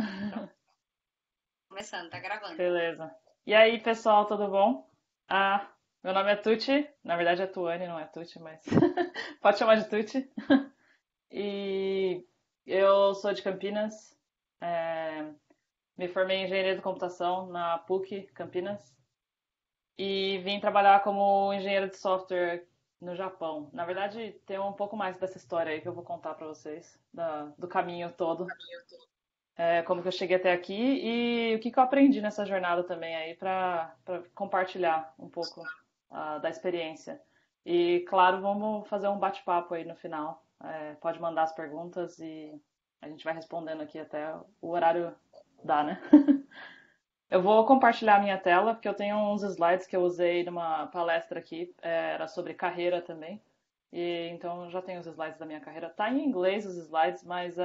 Pronto, começando, tá gravando. Beleza. E aí, pessoal, tudo bom? Ah, meu nome é Tuti. Na verdade é Tuane, não é Tuti, mas pode chamar de Tuti. E eu sou de Campinas. é, Me formei em engenharia de computação na PUC Campinas e vim trabalhar como engenheiro de software no Japão. Na verdade, tem um pouco mais dessa história aí que eu vou contar pra vocês, do caminho todo. Como que eu cheguei até aqui e o que que eu aprendi nessa jornada também aí para compartilhar um pouco da experiência. E claro, vamos fazer um bate-papo aí no final. Pode mandar as perguntas e a gente vai respondendo aqui até o horário dar, né? Eu vou compartilhar a minha tela porque eu tenho uns slides que eu usei numa palestra aqui, era sobre carreira também. E então já tenho os slides da minha carreira. Tá em inglês os slides, mas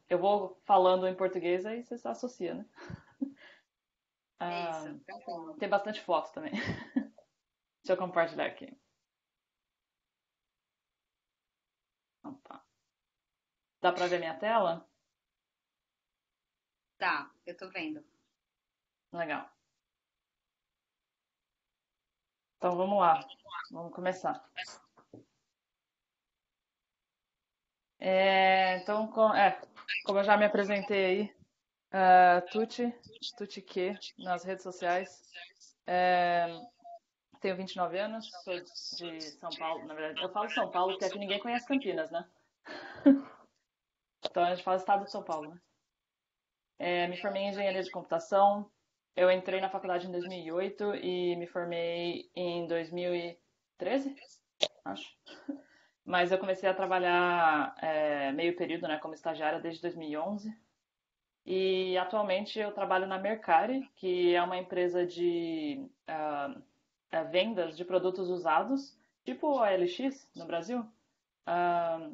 eu vou falando em português aí você se associa, né? É Ah, isso, tranquilo. tem bastante foto também. Deixa eu compartilhar aqui. Opa. Dá pra ver minha tela? Tá, eu tô vendo. Legal. Então vamos lá. Vamos começar. Como eu já me apresentei aí, Tuti Q nas redes sociais. É, Tenho 29 anos, sou de São Paulo. Na verdade, eu falo São Paulo porque aqui ninguém conhece Campinas, né? Então a gente fala estado de São Paulo, né? Me formei em engenharia de computação. Eu entrei na faculdade em 2008 e me formei em 2013, acho. Mas eu comecei a trabalhar meio período, né, como estagiária desde 2011. E atualmente eu trabalho na Mercari, que é uma empresa de vendas de produtos usados, tipo a OLX no Brasil. Ah,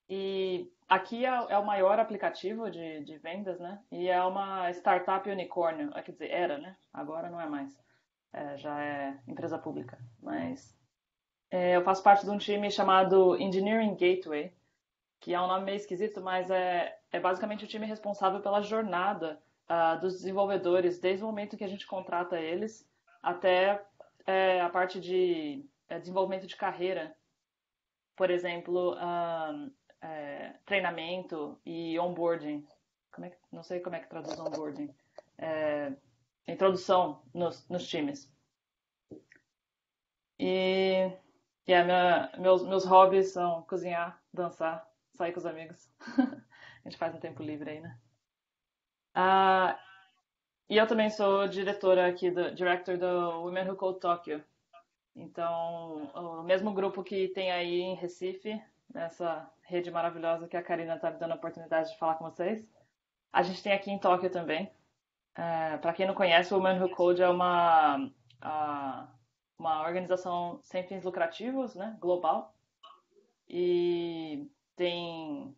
E aqui é o maior aplicativo de vendas, né? E é uma startup unicórnio. Quer dizer, era, né? Agora não é mais. Já é empresa pública. Mas eu faço parte de um time chamado Engineering Gateway, que é um nome meio esquisito, mas é basicamente o time responsável pela jornada dos desenvolvedores, desde o momento que a gente contrata eles até a parte de desenvolvimento de carreira. Por exemplo, treinamento e onboarding. Não sei como é que traduz onboarding. É, Introdução nos times. E, meus hobbies são cozinhar, dançar, sair com os amigos. A gente faz no tempo livre aí, né? Ah, e eu também sou diretora aqui, director do Women Who Code Tokyo. Então, o mesmo grupo que tem aí em Recife, nessa rede maravilhosa que a Karina está me dando a oportunidade de falar com vocês, a gente tem aqui em Tóquio também. Para quem não conhece, o Women Who Code é a- uma organização sem fins lucrativos, né, global, e tem,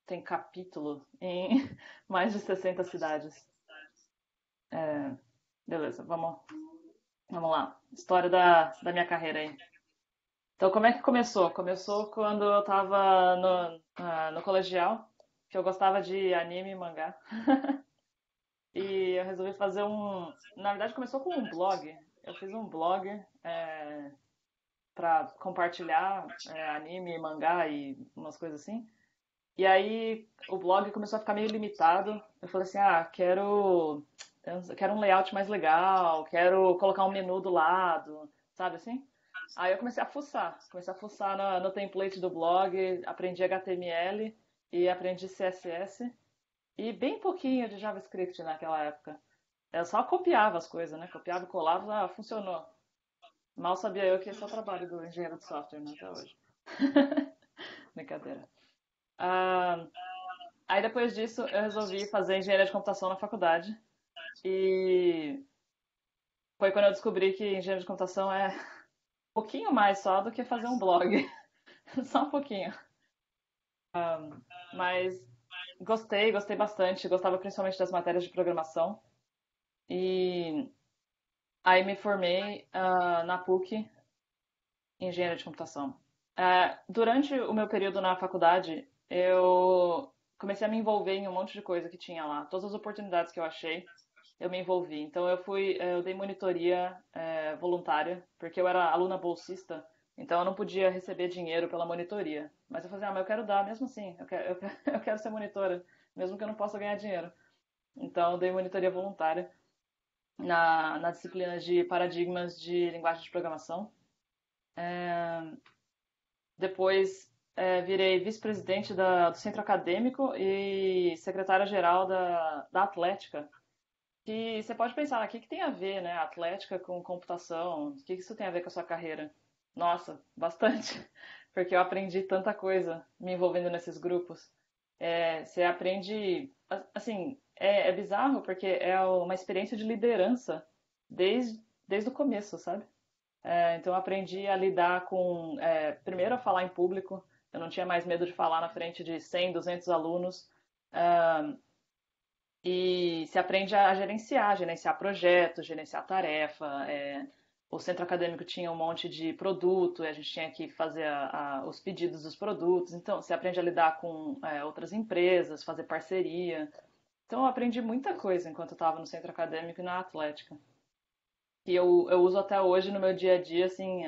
tem capítulo em mais de 60 cidades. É, Beleza, vamos lá. História da minha carreira aí. Então, como é que começou? Começou quando eu tava no colegial, que eu gostava de anime e mangá. E eu resolvi fazer um. Na verdade, começou com um blog. Eu fiz um blog para compartilhar anime, mangá e umas coisas assim. E aí o blog começou a ficar meio limitado. Eu falei assim, quero um layout mais legal, quero colocar um menu do lado, sabe assim? Aí eu comecei a fuçar no template do blog, aprendi HTML e aprendi CSS e bem pouquinho de JavaScript naquela época. Eu só copiava as coisas, né? Copiava e colava, funcionou. Mal sabia eu que esse é o trabalho do engenheiro de software, né, até hoje. Brincadeira. Ah, Aí depois disso eu resolvi fazer engenharia de computação na faculdade. E foi quando eu descobri que engenharia de computação é um pouquinho mais só do que fazer um blog. Só um pouquinho. Mas gostei bastante. Gostava principalmente das matérias de programação. E aí me formei na PUC em engenharia de computação. Durante o meu período na faculdade, eu comecei a me envolver em um monte de coisa que tinha lá. Todas as oportunidades que eu achei, eu me envolvi. Então eu dei monitoria voluntária, porque eu era aluna bolsista, então eu não podia receber dinheiro pela monitoria. Mas eu falei, mas eu quero dar mesmo assim, eu quero ser monitora, mesmo que eu não possa ganhar dinheiro. Então eu dei monitoria voluntária na disciplina de paradigmas de linguagem de programação. Depois virei vice-presidente do centro acadêmico e secretária-geral da Atlética. Que você pode pensar, o que tem a ver, né, Atlética com computação? O que isso tem a ver com a sua carreira? Nossa, bastante, porque eu aprendi tanta coisa me envolvendo nesses grupos. Você aprende, assim, é bizarro porque é uma experiência de liderança desde o começo, sabe? Então eu aprendi a lidar com, primeiro a falar em público, eu não tinha mais medo de falar na frente de 100, 200 alunos, e se aprende a gerenciar projetos, gerenciar tarefa. O centro acadêmico tinha um monte de produto, e a gente tinha que fazer os pedidos dos produtos, então você aprende a lidar com outras empresas, fazer parceria. Então eu aprendi muita coisa enquanto eu estava no centro acadêmico e na Atlética. E eu uso até hoje no meu dia a dia, assim,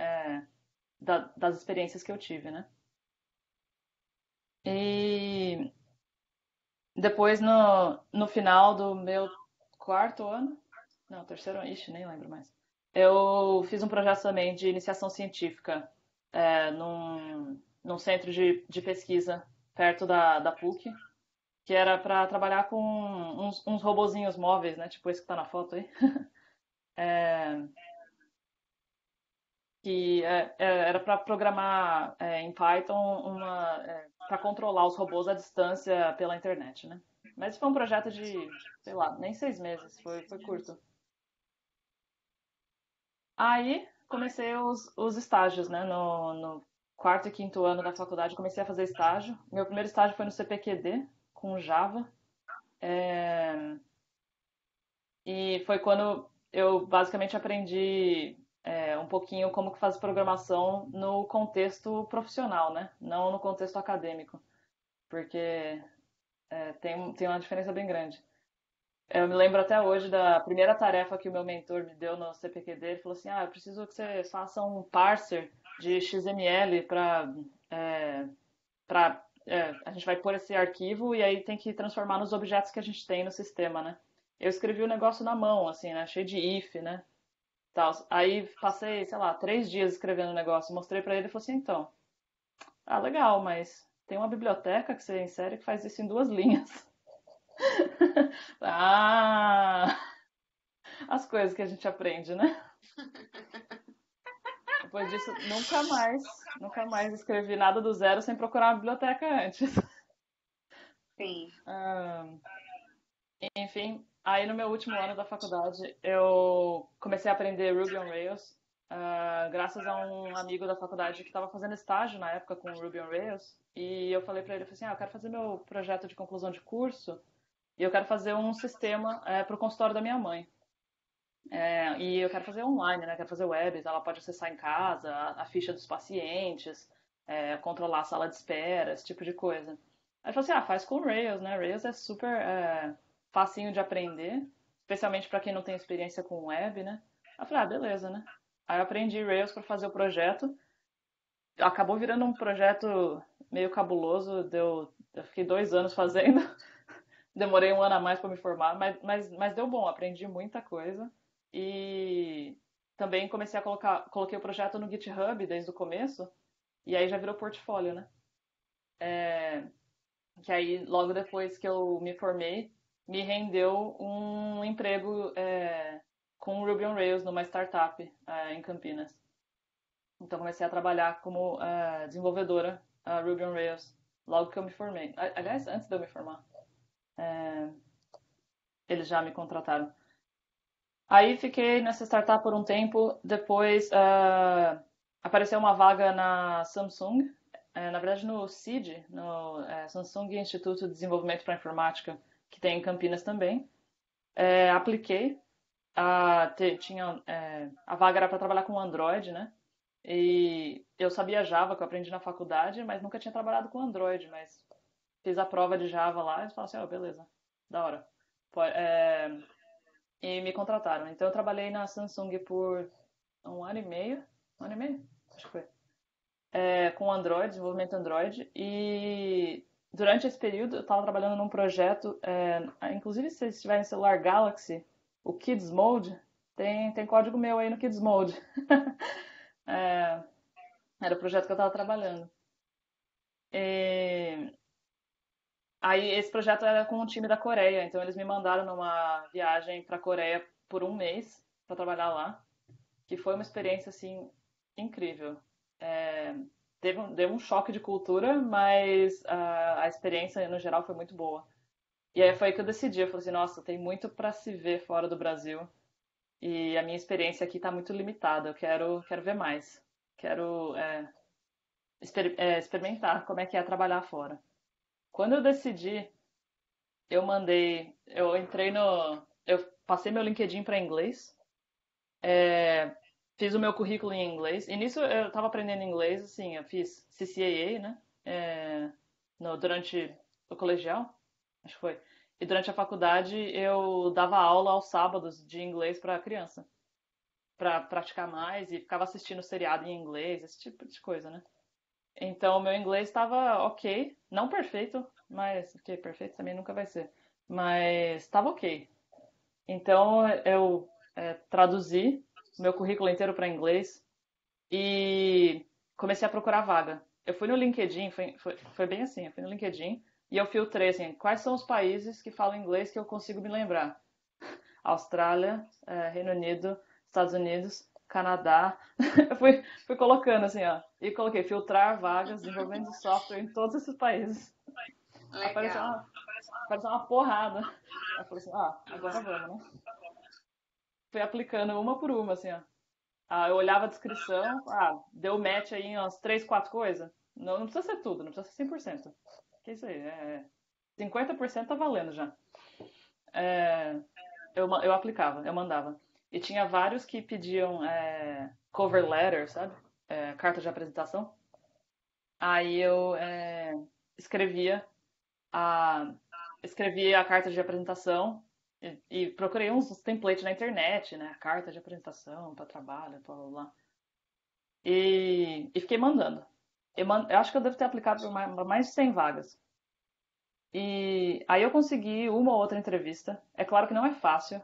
das experiências que eu tive, né? E depois, no final do meu quarto ano, não, terceiro ano, ixi, nem lembro mais. Eu fiz um projeto também de iniciação científica num centro de pesquisa perto da PUC, que era para trabalhar com uns robozinhos móveis, né? Tipo esse que tá na foto aí. Que era para programar em Python para controlar os robôs à distância pela internet, né? Mas foi um projeto de, sei lá, nem 6 meses, foi curto. Aí comecei os estágios, né? No quarto e quinto ano da faculdade comecei a fazer estágio. Meu primeiro estágio foi no CPQD, com Java. E foi quando eu basicamente aprendi um pouquinho como que faz programação no contexto profissional, né? Não no contexto acadêmico, porque tem uma diferença bem grande. Eu me lembro até hoje da primeira tarefa que o meu mentor me deu no CPQD. Ele falou assim: eu preciso que você faça um parser de XML a gente vai pôr esse arquivo e aí tem que transformar nos objetos que a gente tem no sistema, né? Eu escrevi o negócio na mão, assim, né? Cheio de if, né? Tal. Aí passei, sei lá, 3 dias escrevendo o negócio, mostrei pra ele e falou assim: então, legal, mas tem uma biblioteca que você insere que faz isso em 2 linhas. Ah, as coisas que a gente aprende, né? Depois disso, nunca mais escrevi nada do zero sem procurar uma biblioteca antes. Sim. Ah, enfim, aí no meu último ano da faculdade, eu comecei a aprender Ruby on Rails, graças a um amigo da faculdade que estava fazendo estágio na época com Ruby on Rails. E eu falei para ele, eu falei assim, eu quero fazer meu projeto de conclusão de curso e eu quero fazer um sistema para o consultório da minha mãe. E eu quero fazer online, né? Quero fazer webs, ela pode acessar em casa, a ficha dos pacientes, controlar a sala de espera, esse tipo de coisa. Aí eu falei assim, faz com Rails, né? Rails é super facinho de aprender, especialmente para quem não tem experiência com web, né? Aí eu falei, beleza, né? Aí eu aprendi Rails para fazer o projeto. Acabou virando um projeto meio cabuloso, eu fiquei 2 anos fazendo. Demorei um ano a mais para me formar, mas deu bom, aprendi muita coisa. E também coloquei o projeto no GitHub desde o começo, e aí já virou portfólio, né? Que aí, logo depois que eu me formei, me rendeu um emprego com Ruby on Rails numa startup em Campinas. Então comecei a trabalhar como desenvolvedora Ruby on Rails logo que eu me formei. Aliás, antes de eu me formar, eles já me contrataram. Aí fiquei nessa startup por um tempo, depois apareceu uma vaga na Samsung, na verdade no CID, no Samsung Instituto de Desenvolvimento para Informática, que tem em Campinas também. Apliquei, a vaga era para trabalhar com Android, né? E eu sabia Java, que eu aprendi na faculdade, mas nunca tinha trabalhado com Android, mas fiz a prova de Java lá, eles falaram assim, ó, beleza, da hora. É, e me contrataram. Então eu trabalhei na Samsung por um ano e meio, um ano e meio, acho que foi, com Android, desenvolvimento Android. E durante esse período eu estava trabalhando num projeto, inclusive se vocês tiverem celular Galaxy, o Kids Mode, tem código meu aí no Kids Mode. É, era o projeto que eu estava trabalhando. E aí esse projeto era com um time da Coreia, então eles me mandaram numa viagem para a Coreia por um mês para trabalhar lá, que foi uma experiência assim incrível. É, deu um choque de cultura, mas a experiência no geral foi muito boa. E aí foi aí que eu decidi, eu falei assim, nossa, tem muito para se ver fora do Brasil e a minha experiência aqui está muito limitada, eu quero ver mais. Quero experimentar como é que é trabalhar fora. Quando eu decidi, eu entrei no, eu passei meu LinkedIn para inglês, fiz o meu currículo em inglês. E nisso eu estava aprendendo inglês, assim, eu fiz CCAA, né? Durante o colegial, acho que foi. E durante a faculdade eu dava aula aos sábados de inglês para criança, para praticar mais e ficava assistindo seriado em inglês, esse tipo de coisa, né? Então meu inglês estava ok, não perfeito, mas porque perfeito também nunca vai ser, mas estava ok. Então eu traduzi meu currículo inteiro para inglês e comecei a procurar vaga. Eu fui no LinkedIn, foi bem assim, eu fui no LinkedIn e eu filtrei assim, quais são os países que falam inglês que eu consigo me lembrar? Austrália, Reino Unido, Estados Unidos, Canadá. Eu fui colocando assim, ó, e coloquei filtrar vagas, desenvolvimento de software em todos esses países. Apareceu Legal. uma porrada. Aí eu falei assim, agora vamos, né? Fui aplicando uma por uma, assim, ó. Eu olhava a descrição, deu match aí em umas 3, 4 coisas. Não, não precisa ser tudo, não precisa ser 100%. Que isso aí, 50% tá valendo já. É, eu aplicava, eu mandava. E tinha vários que pediam cover letter, sabe? Carta de apresentação. Aí eu escrevia a, escrevia a carta de apresentação e procurei uns templates na internet, né? Carta de apresentação para trabalho, blá blá blá. E fiquei mandando. Eu acho que eu devo ter aplicado por mais de 100 vagas. E aí eu consegui uma ou outra entrevista. É claro que não é fácil,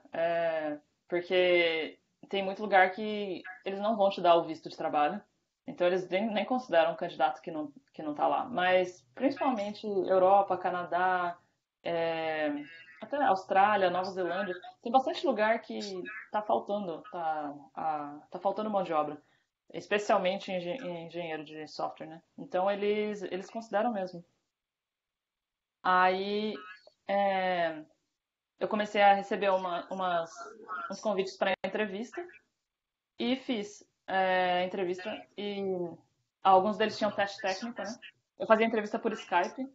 porque tem muito lugar que eles não vão te dar o visto de trabalho. Então eles nem consideram um candidato que não tá lá. Mas principalmente Europa, Canadá, é, até Austrália, Nova Zelândia, tem bastante lugar que tá faltando mão de obra. Especialmente engenheiro de software, né? Então eles consideram mesmo. Aí é, eu comecei a receber uns convites para entrevista e fiz entrevista e alguns deles tinham teste técnico, né? Eu fazia entrevista por Skype.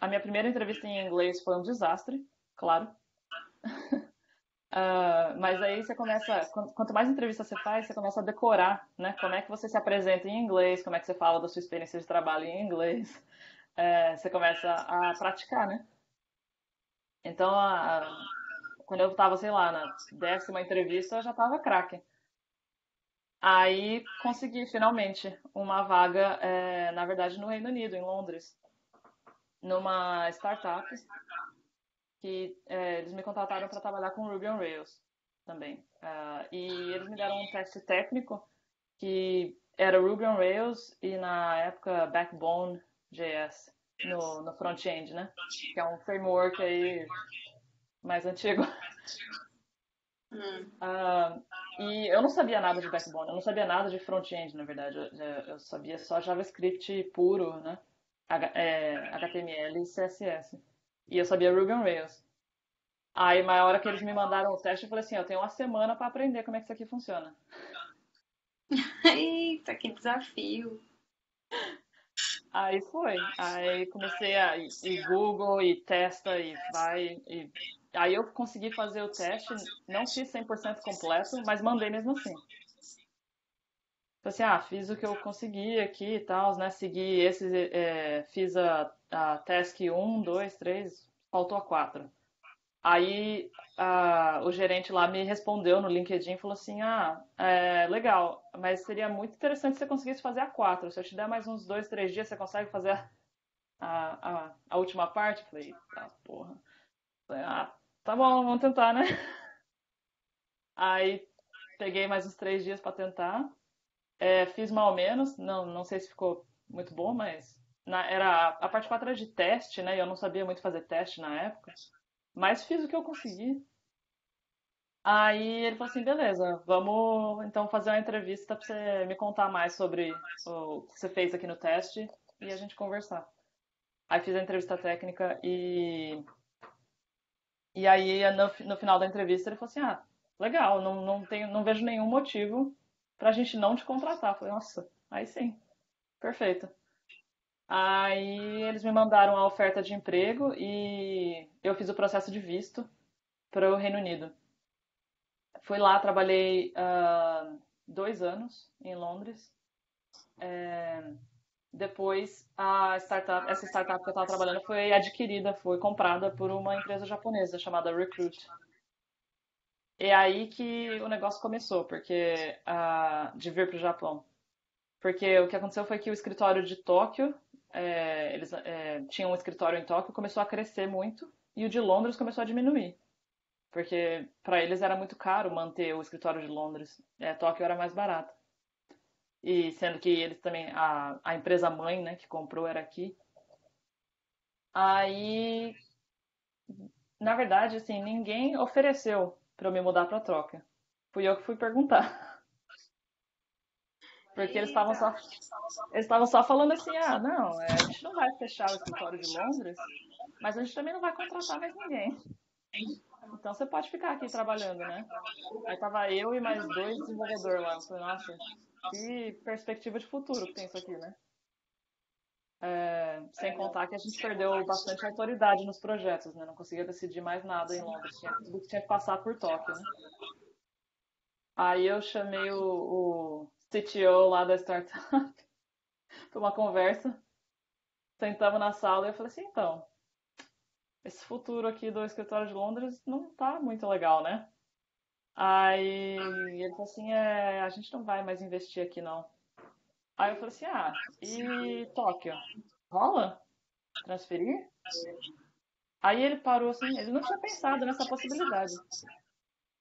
A minha primeira entrevista em inglês foi um desastre, claro. Mas aí você começa, quanto mais entrevista você faz, você começa a decorar, né? Como é que você se apresenta em inglês, como é que você fala da sua experiência de trabalho em inglês. Você começa a praticar, né? Então, quando eu tava, sei lá, na 10ª entrevista, eu já tava craque. Aí consegui finalmente uma vaga, na verdade, no Reino Unido, em Londres, numa startup que eles me contrataram para trabalhar com Ruby on Rails também. E eles me deram um teste técnico que era Ruby on Rails e na época Backbone JS no front-end, né? Que é um framework aí mais antigo. Hum, Ah, e eu não sabia nada de Backbone, eu não sabia nada de front-end, na verdade. Eu sabia só JavaScript puro, né? HTML e CSS. E eu sabia Ruby on Rails. Aí, na hora que eles me mandaram o teste, eu falei assim, eu tenho uma semana para aprender como é que isso aqui funciona. Eita, que desafio. Aí foi. Aí comecei a ir Google e testa e vai. Aí eu consegui fazer o teste, não fiz 100% completo, mas mandei mesmo assim. assim, ah, fiz o que eu consegui aqui e tal, né? Segui esse, fiz a task 1, 2, 3, faltou a 4. Aí o gerente lá me respondeu no LinkedIn e falou assim, ah, legal, mas seria muito interessante se você conseguisse fazer a 4. Se eu te der mais uns 2, 3 dias, você consegue fazer a última parte? Eu falei, tá, porra. Falei, ah, tá bom, vamos tentar, né? Aí peguei mais uns 3 dias pra tentar. Fiz mal menos, não sei se ficou muito bom, mas era a parte 4 era de teste, né? E eu não sabia muito fazer teste na época, mas fiz o que eu consegui. Aí ele falou assim, beleza, vamos então fazer uma entrevista pra você me contar mais sobre o que você fez aqui no teste e a gente conversar. Aí fiz a entrevista técnica e aí no final da entrevista ele falou assim, ah, legal, não vejo nenhum motivo pra gente não te contratar. Eu falei, nossa, aí sim, perfeito. Aí eles me mandaram a oferta de emprego e eu fiz o processo de visto para o Reino Unido. Fui lá, trabalhei 2 anos em Londres. Depois, essa startup que eu estava trabalhando foi adquirida, foi comprada por uma empresa japonesa chamada Recruit. É aí que o negócio começou, porque de vir para o Japão. Porque o que aconteceu foi que o escritório de Tóquio, eles tinham um escritório em Tóquio, começou a crescer muito e o de Londres começou a diminuir. Porque para eles era muito caro manter o escritório de Londres. Tóquio era mais barato. E sendo que eles também, a empresa mãe, né, que comprou era aqui. Aí, na verdade, assim, ninguém ofereceu para eu me mudar para Tóquio. Fui eu que fui perguntar. Porque Eita. eles estavam só falando assim, ah, não, a gente não vai fechar o escritório de Londres, mas a gente também não vai contratar mais ninguém. Então você pode ficar aqui trabalhando, né? Aí tava eu e mais 2 desenvolvedores lá. Eu falei, nossa, que perspectiva de futuro que tem isso aqui, né? Sem contar que a gente perdeu bastante autoridade nos projetos, né? Não conseguia decidir mais nada em Londres. Tudo que tinha que passar por Tóquio, né? Aí eu chamei o CTO lá da startup para uma conversa. Sentamos na sala e eu falei assim, então, esse futuro aqui do escritório de Londres não tá muito legal, né? Aí ele falou assim, a gente não vai mais investir aqui não. Aí eu falei assim, ah, e Tóquio? Rola? Transferir? Aí ele parou assim, ele não tinha pensado nessa possibilidade.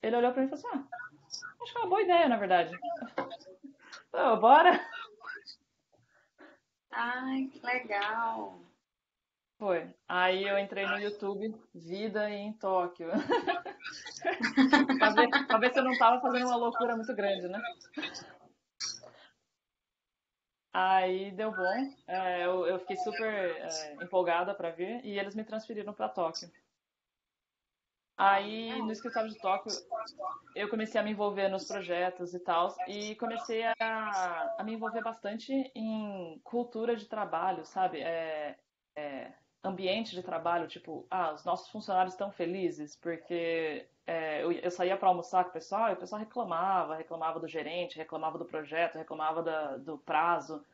Ele olhou pra mim e falou assim, ah, acho que é uma boa ideia, na verdade. Pô, bora? Ai, que legal. Foi. Aí eu entrei no YouTube, Vida em Tóquio, pra ver se eu não tava fazendo uma loucura muito grande, né? Aí deu bom, eu fiquei super empolgada pra vir e eles me transferiram pra Tóquio. Aí no escritório de Tóquio eu comecei a me envolver nos projetos e tal, e comecei a me envolver bastante em cultura de trabalho, sabe? Ambiente de trabalho, tipo, os nossos funcionários estão felizes, porque eu saía para almoçar com o pessoal e o pessoal reclamava do gerente, reclamava do projeto, reclamava do prazo.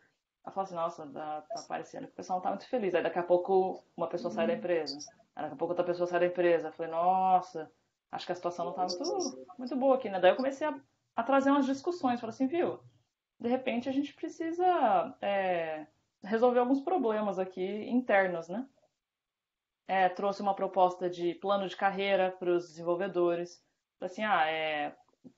Eu falava assim, nossa, tá parecendo que o pessoal não tá muito feliz. Aí daqui a pouco uma pessoa sai da empresa. Aí daqui a pouco outra pessoa sai da empresa. Eu falei, nossa, acho que a situação não tá muito boa aqui, né? Daí eu comecei a trazer umas discussões. Falei assim, viu, de repente a gente precisa resolver alguns problemas aqui internos, né? Trouxe uma proposta de plano de carreira para os desenvolvedores. Falei assim,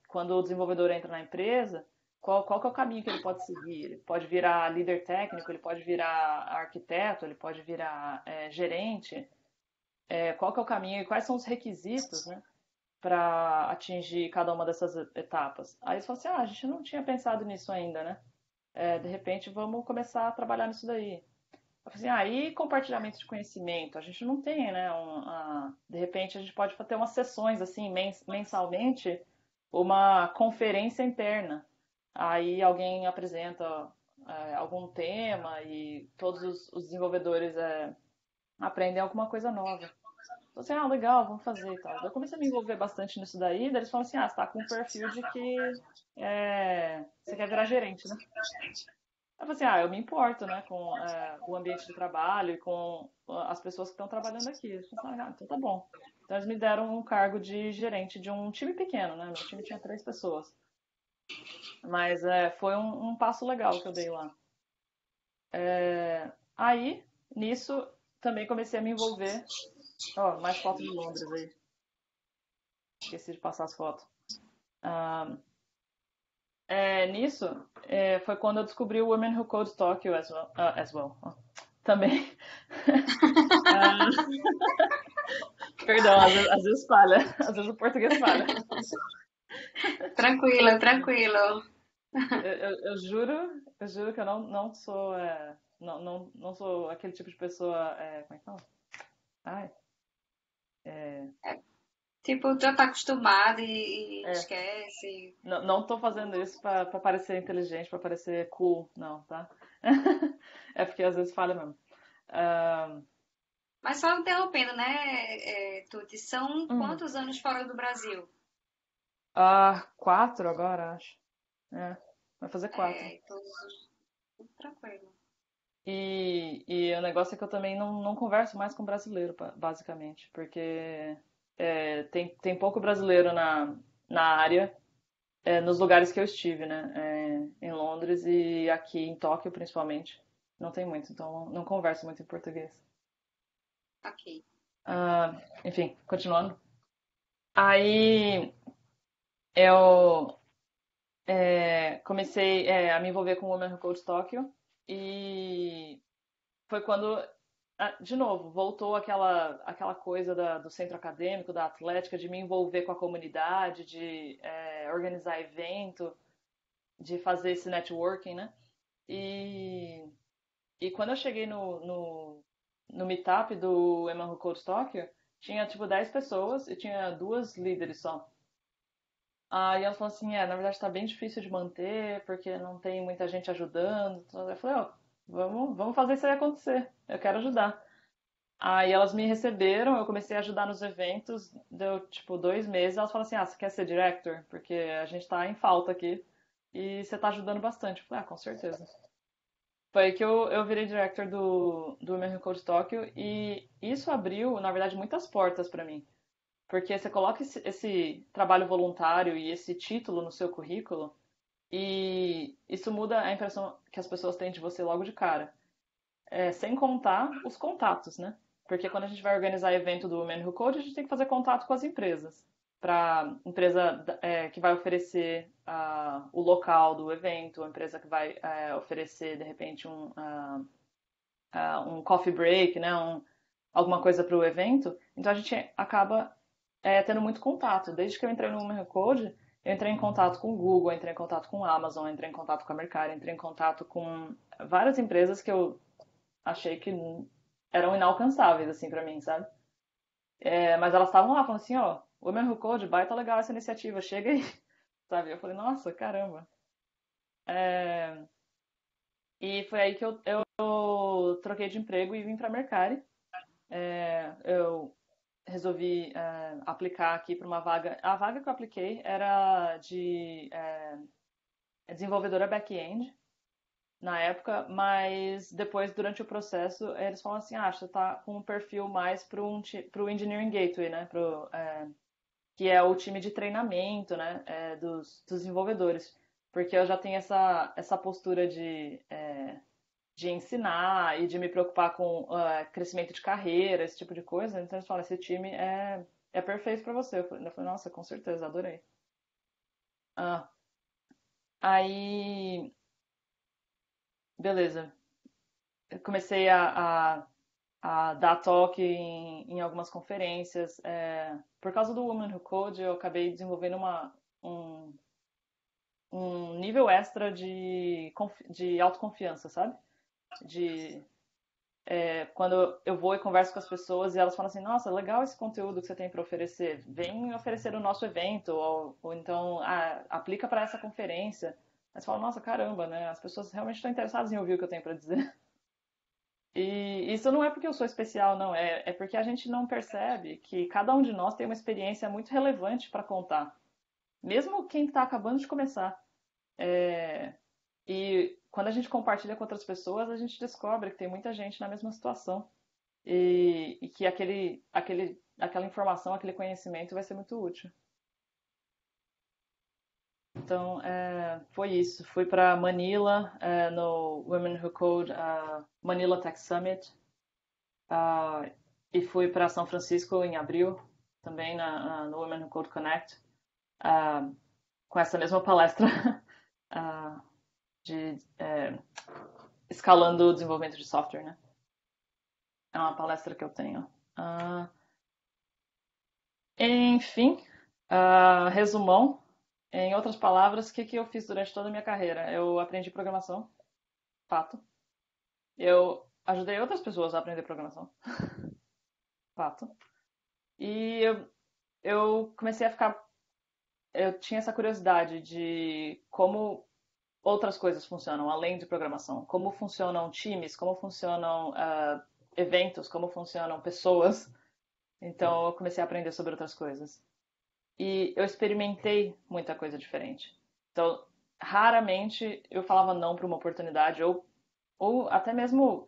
quando o desenvolvedor entra na empresa, qual que é o caminho que ele pode seguir? Ele pode virar líder técnico, ele pode virar arquiteto, ele pode virar gerente. Qual que é o caminho e quais são os requisitos, né, para atingir cada uma dessas etapas? Aí eles falaram assim, a gente não tinha pensado nisso ainda, né? De repente vamos começar a trabalhar nisso daí. Eu falei assim, e compartilhamento de conhecimento? A gente não tem, né? De repente a gente pode ter umas sessões assim mensalmente, uma conferência interna. Aí alguém apresenta algum tema e todos os desenvolvedores aprendem alguma coisa nova. Falei assim, ah, legal, vamos fazer e tal. Eu comecei a me envolver bastante nisso daí, daí eles falaram assim, ah, você tá com um perfil de que você quer virar gerente, né? Eu falei assim, ah, eu me importo, né, com o ambiente de trabalho e com as pessoas que estão trabalhando aqui. Eles falaram assim, ah, então tá bom. Então eles me deram um cargo de gerente de um time pequeno, né? Meu time tinha 3 pessoas. Mas foi um passo legal que eu dei lá. Aí, nisso, também comecei a me envolver. Ó, mais fotos de Londres aí. Esqueci de passar as fotos. Ah, nisso, foi quando eu descobri o Women Who Code Tokyo as well. Ó, também. Ah, perdão, às vezes falha. Às vezes o português falha. Tranquilo, tranquilo. Eu juro que eu não sou. Não sou aquele tipo de pessoa. Como é que fala? Ai, é, Tipo, já tá acostumado e é, esquece. não tô fazendo isso pra parecer inteligente, pra parecer cool, não, tá? É porque às vezes falha mesmo. Ah, Mas só interrompendo, né, Tuti? São hum, quantos anos fora do Brasil? 4 agora, acho. É, vai fazer 4. Todos tranquilo. E o negócio é que eu também não converso mais com brasileiro, basicamente, porque tem pouco brasileiro na área, nos lugares que eu estive, né? Em Londres e aqui em Tóquio, principalmente. Não tem muito, então não converso muito em português. Ok. Ah, enfim, continuando. Aí eu comecei a me envolver com o Women Who Code Tokyo e foi quando, de novo, voltou aquela coisa do centro acadêmico, da atlética, de me envolver com a comunidade, de organizar evento, de fazer esse networking, né? E, e quando eu cheguei no meetup do Eman Code Tokyo, tinha tipo 10 pessoas e tinha 2 líderes só. Aí ela falou assim, na verdade tá bem difícil de manter, porque não tem muita gente ajudando. Então eu falei, ó, vamos fazer isso aí acontecer. Eu quero ajudar. Aí elas me receberam, eu comecei a ajudar nos eventos, deu tipo 2 meses, elas falaram assim, ah, você quer ser director? Porque a gente tá em falta aqui e você tá ajudando bastante. Eu falei, ah, com certeza. Foi aí que eu virei director do Women Who Code Tokyo e isso abriu, na verdade, muitas portas pra mim. Porque você coloca esse trabalho voluntário e esse título no seu currículo e isso muda a impressão que as pessoas têm de você logo de cara. Sem contar os contatos, né? Porque quando a gente vai organizar evento do Women Who Code, a gente tem que fazer contato com as empresas. Para empresa que vai oferecer o local do evento, a empresa que vai oferecer, de repente, um coffee break, né? Alguma coisa para o evento. Então a gente acaba tendo muito contato. Desde que eu entrei no Women Who Code, eu entrei em contato com o Google, entrei em contato com a Amazon, entrei em contato com a Mercari, entrei em contato com várias empresas que eu achei que eram inalcançáveis, assim, pra mim, sabe? Mas elas estavam lá falando assim, ó, Women Who Code, baita legal essa iniciativa, chega aí, sabe? Eu falei, nossa, caramba. É, E foi aí que eu troquei de emprego e vim pra Mercari. Eu resolvi aplicar aqui para uma vaga. A vaga que eu apliquei era de desenvolvedora back-end na época, mas depois, durante o processo, eles falam assim, ah, você tá com um perfil mais pro Engineering Gateway, né? Que é o time de treinamento, né? Dos desenvolvedores. Porque eu já tenho essa postura de ensinar e de me preocupar com crescimento de carreira, esse tipo de coisa. Então eles falam, esse time é perfeito para você. Eu falei, nossa, com certeza, adorei. Ah, aí, beleza. Eu comecei a dar talk em algumas conferências. Por causa do Women Who Code, eu acabei desenvolvendo um, um nível extra de autoconfiança, sabe? De quando eu vou e converso com as pessoas e elas falam assim, nossa, legal esse conteúdo que você tem para oferecer, vem oferecer o nosso evento, ou então aplica para essa conferência. Aí você fala, nossa, caramba, né? As pessoas realmente estão interessadas em ouvir o que eu tenho para dizer. E isso não é porque eu sou especial, não. É porque a gente não percebe que cada um de nós tem uma experiência muito relevante para contar. Mesmo quem está acabando de começar. É, e quando a gente compartilha com outras pessoas, a gente descobre que tem muita gente na mesma situação. E que aquela informação, aquele conhecimento vai ser muito útil. Então, foi isso. Fui para Manila, no Women Who Code Manila Tech Summit. Ah, e fui para São Francisco em abril, também no Women Who Code Connect, ah, com essa mesma palestra ah, de escalando o desenvolvimento de software, né? É uma palestra que eu tenho. Enfim, resumão. Em outras palavras, o que eu fiz durante toda a minha carreira? Eu aprendi programação, fato. Eu ajudei outras pessoas a aprender programação, fato. E eu comecei a ficar. Eu tinha essa curiosidade de como outras coisas funcionam além de programação. Como funcionam times, como funcionam eventos, como funcionam pessoas. Então eu comecei a aprender sobre outras coisas. E eu experimentei muita coisa diferente. Então, raramente eu falava não para uma oportunidade, ou até mesmo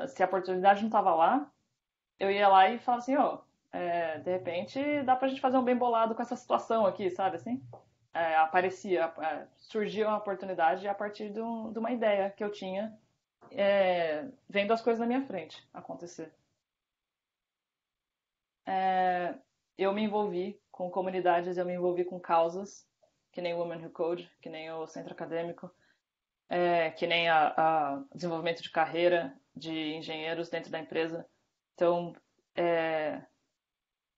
se a oportunidade não estava lá, eu ia lá e falava assim, ó, de repente dá pra gente fazer um bem bolado com essa situação aqui, sabe assim? Surgia uma oportunidade a partir de uma ideia que eu tinha, vendo as coisas na minha frente acontecer. Eu me envolvi com comunidades, eu me envolvi com causas, que nem o Women Who Code, que nem o Centro Acadêmico, que nem a desenvolvimento de carreira de engenheiros dentro da empresa. Então,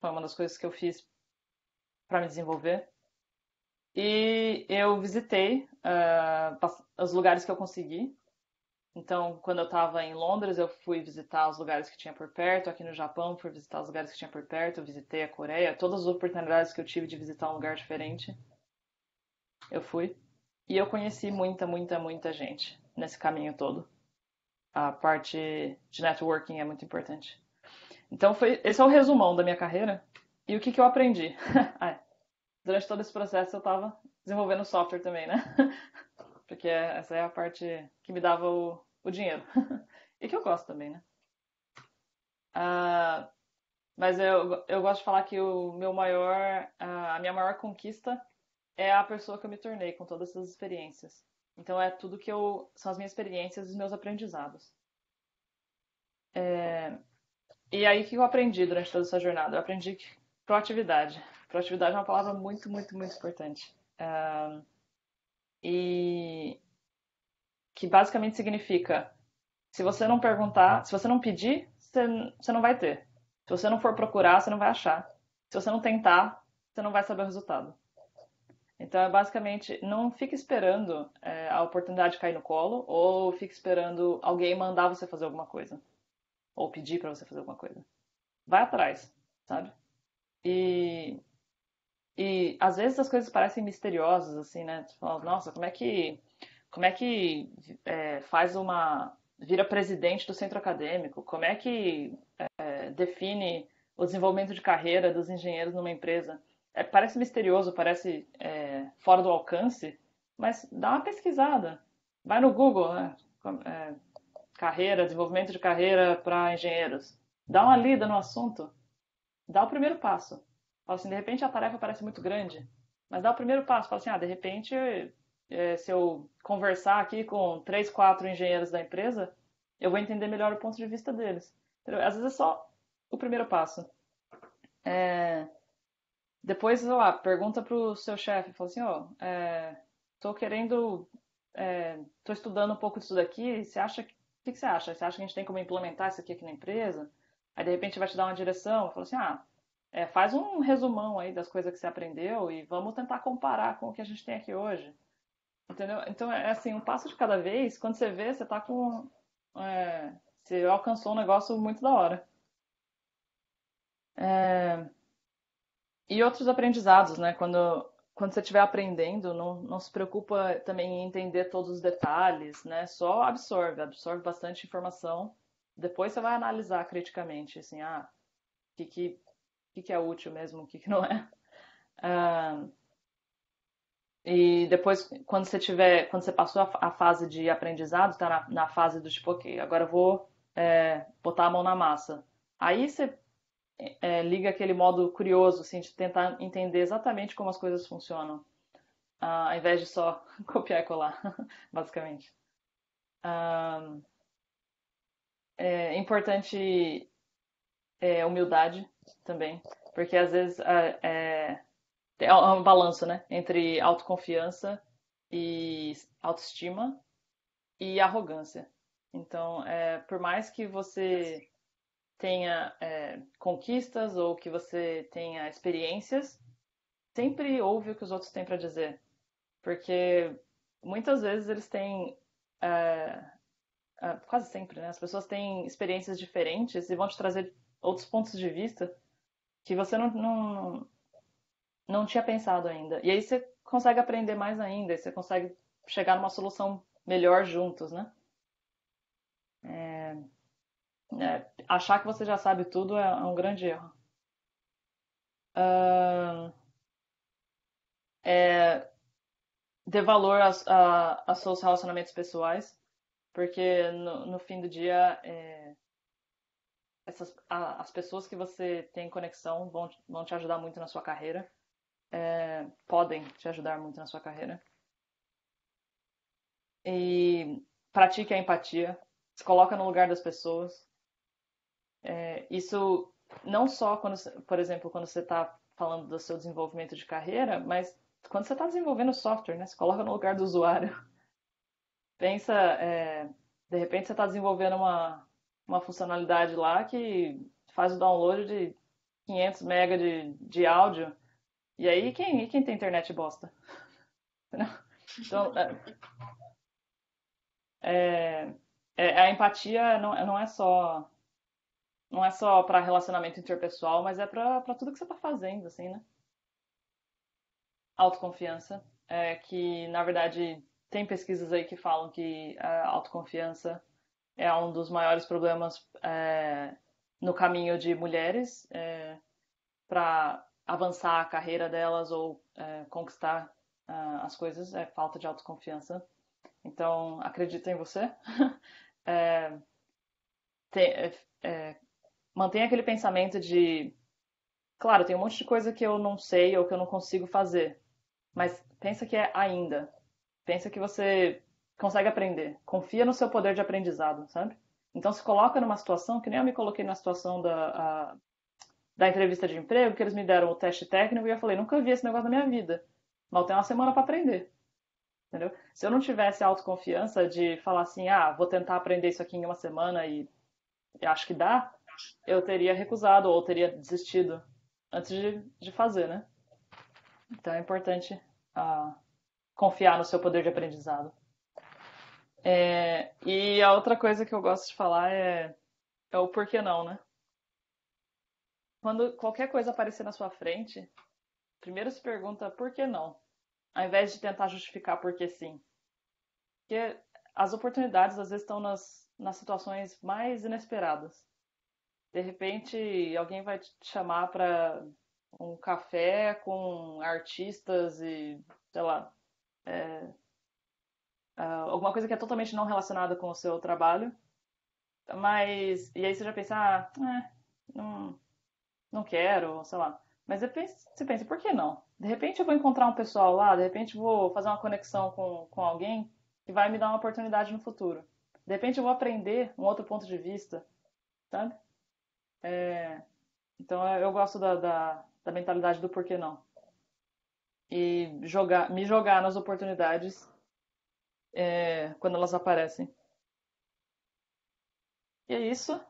foi uma das coisas que eu fiz para me desenvolver. E eu visitei os lugares que eu consegui. Então, quando eu estava em Londres, eu fui visitar os lugares que tinha por perto. Aqui no Japão, fui visitar os lugares que tinha por perto. Eu visitei a Coreia. Todas as oportunidades que eu tive de visitar um lugar diferente, eu fui. E eu conheci muita, muita, muita gente nesse caminho todo. A parte de networking é muito importante. Então, esse é o resumão da minha carreira. E o que eu aprendi? Durante todo esse processo, eu estava desenvolvendo software também, né? Porque essa é a parte que me dava o dinheiro. E que eu gosto também, né? Ah, mas eu gosto de falar que a minha maior conquista é a pessoa que eu me tornei com todas essas experiências. Então é tudo são as minhas experiências e os meus aprendizados. E aí o que eu aprendi durante toda essa jornada? Eu aprendi proatividade. Proatividade é uma palavra muito, muito, muito importante. E que basicamente significa, se você não perguntar, se você não pedir, você não vai ter. Se você não for procurar, você não vai achar. Se você não tentar, você não vai saber o resultado. Então, é basicamente, não fique esperando a oportunidade cair no colo ou fique esperando alguém mandar você fazer alguma coisa ou pedir para você fazer alguma coisa. Vai atrás, sabe? E, e às vezes as coisas parecem misteriosas, assim, né? Você fala, nossa, como é que faz vira presidente do centro acadêmico? Como é que define o desenvolvimento de carreira dos engenheiros numa empresa? Parece misterioso, parece fora do alcance, mas dá uma pesquisada. Vai no Google, né? Desenvolvimento de carreira para engenheiros. Dá uma lida no assunto, dá o primeiro passo. Fala assim, de repente a tarefa parece muito grande, mas dá o primeiro passo. Fala assim, de repente, se eu conversar aqui com 3, 4 engenheiros da empresa, eu vou entender melhor o ponto de vista deles. Entendeu? Às vezes é só o primeiro passo. Depois, sei lá, pergunta pro seu chefe, fala assim, ó, tô querendo, tô estudando um pouco disso daqui, o que você acha? Você acha que a gente tem como implementar isso aqui na empresa? Aí, de repente, vai te dar uma direção, fala assim, faz um resumão aí das coisas que você aprendeu e vamos tentar comparar com o que a gente tem aqui hoje. Entendeu? Então, é assim, um passo de cada vez, quando você vê, você tá você alcançou um negócio muito da hora. E outros aprendizados, né? Quando você estiver aprendendo, não se preocupa também em entender todos os detalhes, né? Só absorve bastante informação depois você vai analisar criticamente, assim, o que é útil mesmo, o que não é. Ah, e depois, quando você passou a fase de aprendizado, tá na fase do tipo, ok, agora eu vou botar a mão na massa. Aí você liga aquele modo curioso, assim, de tentar entender exatamente como as coisas funcionam, ao invés de só copiar e colar, basicamente. Ah, é importante humildade também, porque às vezes é um balanço, né, entre autoconfiança e autoestima e arrogância. Então, por mais que você tenha conquistas ou que você tenha experiências, sempre ouve o que os outros têm para dizer, porque muitas vezes eles têm é, quase sempre, né? As pessoas têm experiências diferentes e vão te trazer outros pontos de vista que você não tinha pensado ainda. E aí você consegue aprender mais ainda, e você consegue chegar numa solução melhor juntos, né? Achar que você já sabe tudo é um grande erro. Ahn, Dê valor aos seus relacionamentos pessoais, porque no fim do dia, as pessoas que você tem conexão vão te ajudar muito na sua carreira, podem te ajudar muito na sua carreira. E pratique a empatia, se coloca no lugar das pessoas. Isso não só quando, por exemplo, quando você está falando do seu desenvolvimento de carreira, mas quando você está desenvolvendo software, né? Se coloca no lugar do usuário. Pensa, de repente você está desenvolvendo uma funcionalidade lá que faz o download de 500 MB de áudio. E aí, quem tem internet bosta? Então, é, a empatia não é só para relacionamento interpessoal, mas é para tudo que você está fazendo, assim, né? Autoconfiança, que na verdade tem pesquisas aí que falam que a autoconfiança é um dos maiores problemas no caminho de mulheres para avançar a carreira delas ou conquistar as coisas, é falta de autoconfiança. Então, acredita em você. É, te, mantenha aquele pensamento de, claro, tem um monte de coisa que eu não sei ou que eu não consigo fazer, mas pensa que é ainda. Pensa que você consegue aprender. Confia no seu poder de aprendizado, sabe? Então se coloca numa situação, que nem eu me coloquei na situação da entrevista de emprego, que eles me deram o teste técnico e eu falei, nunca vi esse negócio na minha vida. Mal tem uma semana para aprender, entendeu? Se eu não tivesse autoconfiança de falar assim, vou tentar aprender isso aqui em uma semana e acho que dá, eu teria recusado ou teria desistido antes de fazer, né? Então é importante uh, confiar no seu poder de aprendizado. E a outra coisa que eu gosto de falar é o porquê não, né? Quando qualquer coisa aparecer na sua frente, primeiro se pergunta por que não, ao invés de tentar justificar por que sim. Porque as oportunidades às vezes estão nas situações mais inesperadas. De repente, alguém vai te chamar para um café com artistas e, sei lá, alguma coisa que é totalmente não relacionada com o seu trabalho. Mas, e aí você já pensa, não, não quero, sei lá. Mas você pensa, por que não? De repente eu vou encontrar um pessoal lá, de repente eu vou fazer uma conexão com alguém que vai me dar uma oportunidade no futuro. De repente eu vou aprender um outro ponto de vista, sabe? Então eu gosto da mentalidade do por que não. E me jogar nas oportunidades quando elas aparecem. E é isso.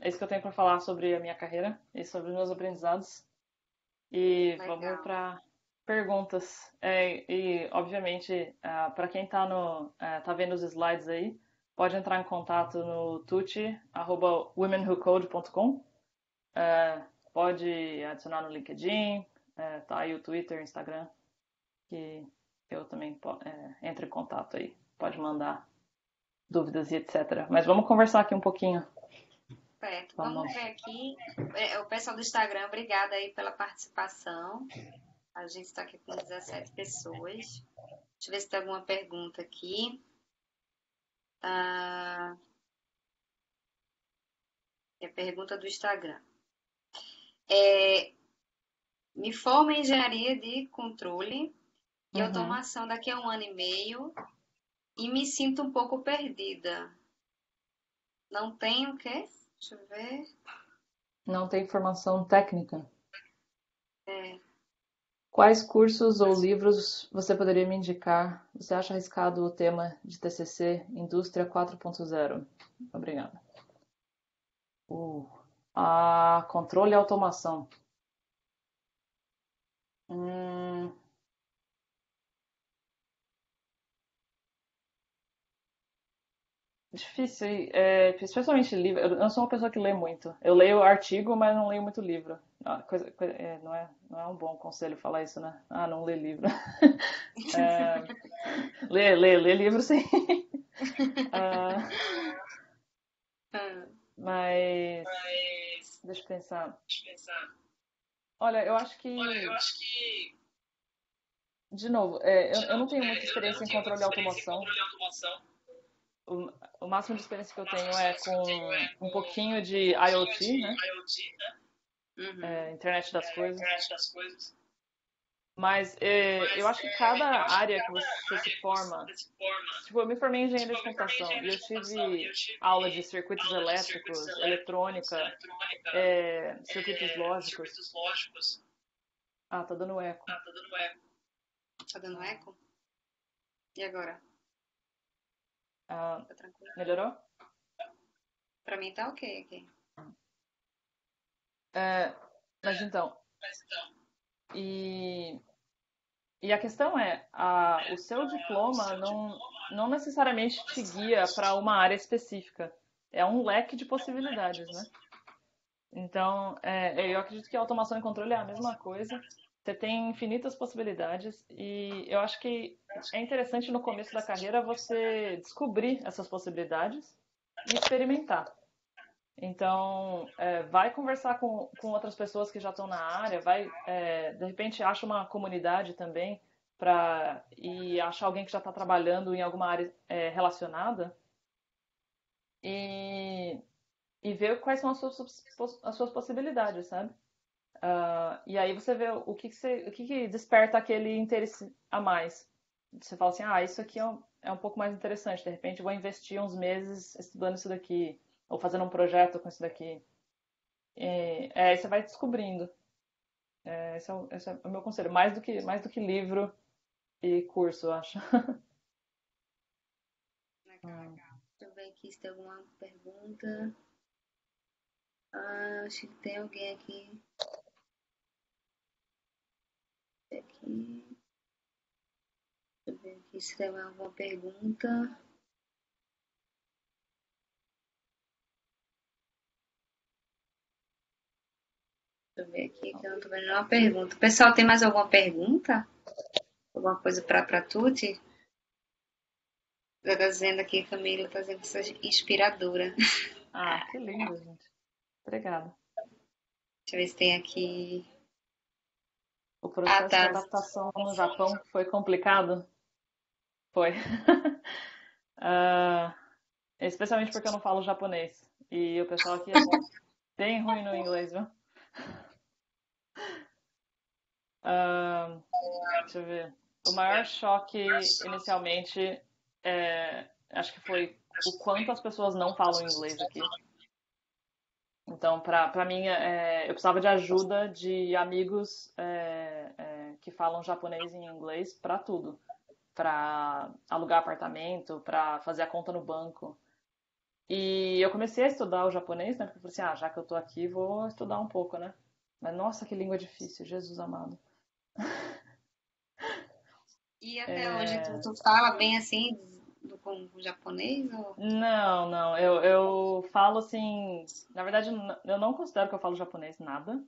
É isso que eu tenho para falar sobre a minha carreira e sobre os meus aprendizados. E vamos Legal. para perguntas. E, obviamente, para quem tá vendo os slides aí, pode entrar em contato no tuti@womenwhocode.com. Pode adicionar no LinkedIn, tá aí o Twitter, Instagram, que eu também entro em contato aí. Pode mandar dúvidas e etc. Mas vamos conversar aqui um pouquinho. Certo. Vamos. Vamos ver aqui. O pessoal do Instagram, obrigada aí pela participação. A gente está aqui com 17 pessoas. Deixa eu ver se tem alguma pergunta aqui. É a pergunta do Instagram. Me formo em engenharia de controle e Uhum. automação daqui a 1 ano e meio e me sinto um pouco perdida. Não tenho o quê? Deixa eu ver. Não tem formação técnica. É, Quais cursos ou livros você poderia me indicar? Você acha arriscado o tema de TCC Indústria 4.0? Obrigada. Controle e automação. Hum, Difícil, especialmente livro. Eu não sou uma pessoa que lê muito. Eu leio artigo, mas não leio muito livro. Não é um bom conselho falar isso, né? Ah, não lê livro. É, lê livro, sim. Ah, ah, mas deixa eu pensar. Olha, eu acho que, de novo, eu não tenho muita experiência em controle e automação. O, o máximo de experiência que eu tenho é com um pouquinho de IoT, né? uhum. Internet das coisas. Mas eu acho que cada área que você se forma, tipo, eu me formei em engenharia de computação e eu tive aula de circuitos elétricos, eletrônica, circuitos lógicos. Ah, tá dando eco. Tá dando eco? E agora? Ah, Tá tranquilo? melhorou? Pra mim tá ok aqui. É, mas então, e, e a questão é, o seu diploma não necessariamente te guia para uma área específica. É um leque de possibilidades, né? Então, eu acredito que a automação e controle é a mesma coisa. Você tem infinitas possibilidades e eu acho que é interessante no começo da carreira você descobrir essas possibilidades e experimentar. Então, vai conversar com outras pessoas que já estão na área, de repente acha uma comunidade também e achar alguém que já está trabalhando em alguma área relacionada e, e ver quais são as suas possibilidades, sabe? E aí você vê o que desperta aquele interesse a mais. Você fala assim, isso aqui é um pouco mais interessante, de repente eu vou investir uns meses estudando isso daqui, ou fazendo um projeto com isso daqui. Aí você vai descobrindo. Esse é o meu conselho. Mais do que livro e curso, eu acho. Legal. Deixa eu ver aqui se tem alguma pergunta. Acho que tem alguém aqui. Aqui. Deixa eu ver aqui se tem alguma pergunta. Deixa eu ver aqui que eu não tô vendo nenhuma pergunta. Pessoal, tem mais alguma pergunta? Alguma coisa pra Tuti? Já tá dizendo aqui, Camila, tá dizendo que você é inspiradora. Que lindo, gente. Obrigada. Deixa eu ver se tem aqui. O Ah, processo de tá. adaptação no Japão foi complicado? Foi. Ah, especialmente porque eu não falo japonês. E o pessoal aqui é bem ruim no inglês, viu? Ah, Deixa eu ver. O maior choque inicialmente acho que foi o quanto as pessoas não falam inglês aqui. Então, para mim, eu precisava de ajuda de amigos que falam japonês e inglês para tudo. Para alugar apartamento, para fazer a conta no banco. E eu comecei a estudar o japonês, né? Porque eu falei assim, já que eu tô aqui, vou estudar um pouco, né? Mas nossa, que língua difícil, Jesus amado. E até hoje tu, É, tu fala bem assim com o japonês? Ou... Não, não. Eu falo assim. Na verdade, eu não considero que eu falo japonês nada,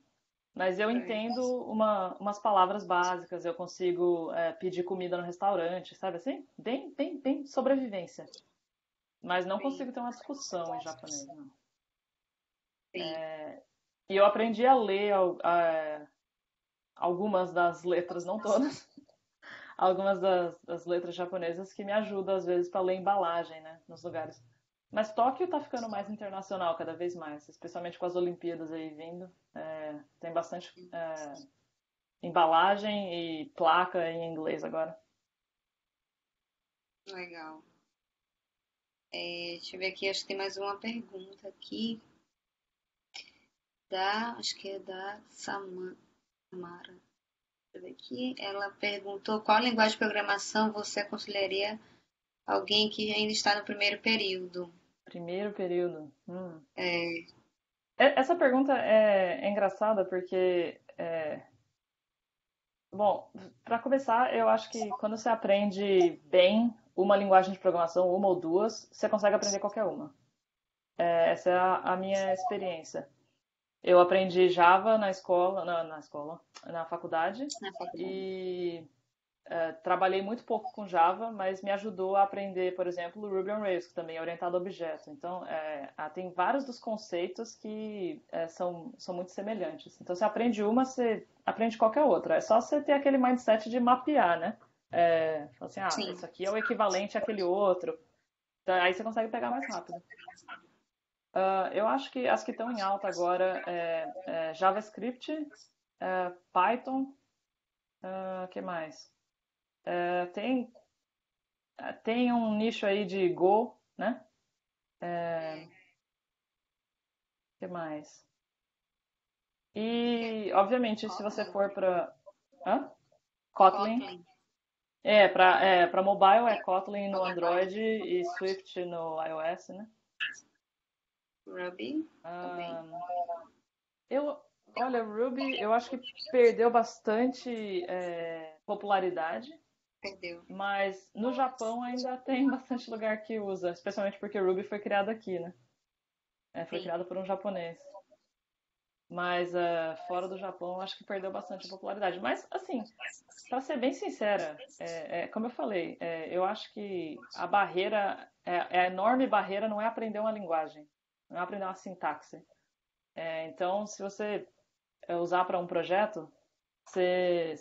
mas eu É. entendo umas palavras básicas. Eu consigo pedir comida no restaurante, sabe assim? Bem sobrevivência. mas não Sim, consigo ter uma discussão em japonês, não. sim. E eu aprendi a ler algumas das letras, não todas, algumas das letras japonesas que me ajudam às vezes para ler embalagem, né, nos lugares. Mas Tóquio tá ficando mais internacional cada vez mais, especialmente com as Olimpíadas aí vindo. Tem bastante embalagem e placa em inglês agora. Legal. Deixa eu ver aqui, acho que tem mais uma pergunta aqui acho que é da Samara. Deixa eu ver aqui. Ela perguntou qual linguagem de programação você aconselharia alguém que ainda está no primeiro período? Primeiro período. É, Essa pergunta é engraçada porque, bom, para começar, eu acho que quando você aprende bem uma linguagem de programação, uma ou duas, você consegue aprender qualquer uma. Essa é a minha experiência. Eu aprendi Java na escola, na faculdade, na faculdade. e trabalhei muito pouco com Java, mas me ajudou a aprender, por exemplo, o Ruby on Rails, que também é orientado a objeto. Então, tem vários dos conceitos que são muito semelhantes. Então, você aprende uma, você aprende qualquer outra. É só você ter aquele mindset de mapear, né? Fala assim, Sim. isso aqui é o equivalente àquele outro. Então, aí você consegue pegar mais rápido. Eu acho que as que estão em alta agora é JavaScript, Python, que mais? É, tem, tem um nicho aí de Go, né? Que mais? E, obviamente, se você Kotlin. for para Kotlin, Kotlin. para mobile é Kotlin no Android e Swift no iOS, né? Ruby também. Ah, eu, olha, Ruby, eu acho que perdeu bastante popularidade. Perdeu. Mas no Japão ainda tem bastante lugar que usa, especialmente porque o Ruby foi criado aqui, né? Foi Sim. criado por um japonês. Mas fora do Japão, acho que perdeu bastante a popularidade. Mas, assim, para ser bem sincera, como eu falei, eu acho que a enorme barreira não é aprender uma linguagem, não é aprender uma sintaxe. Então, se você usar para um projeto, você,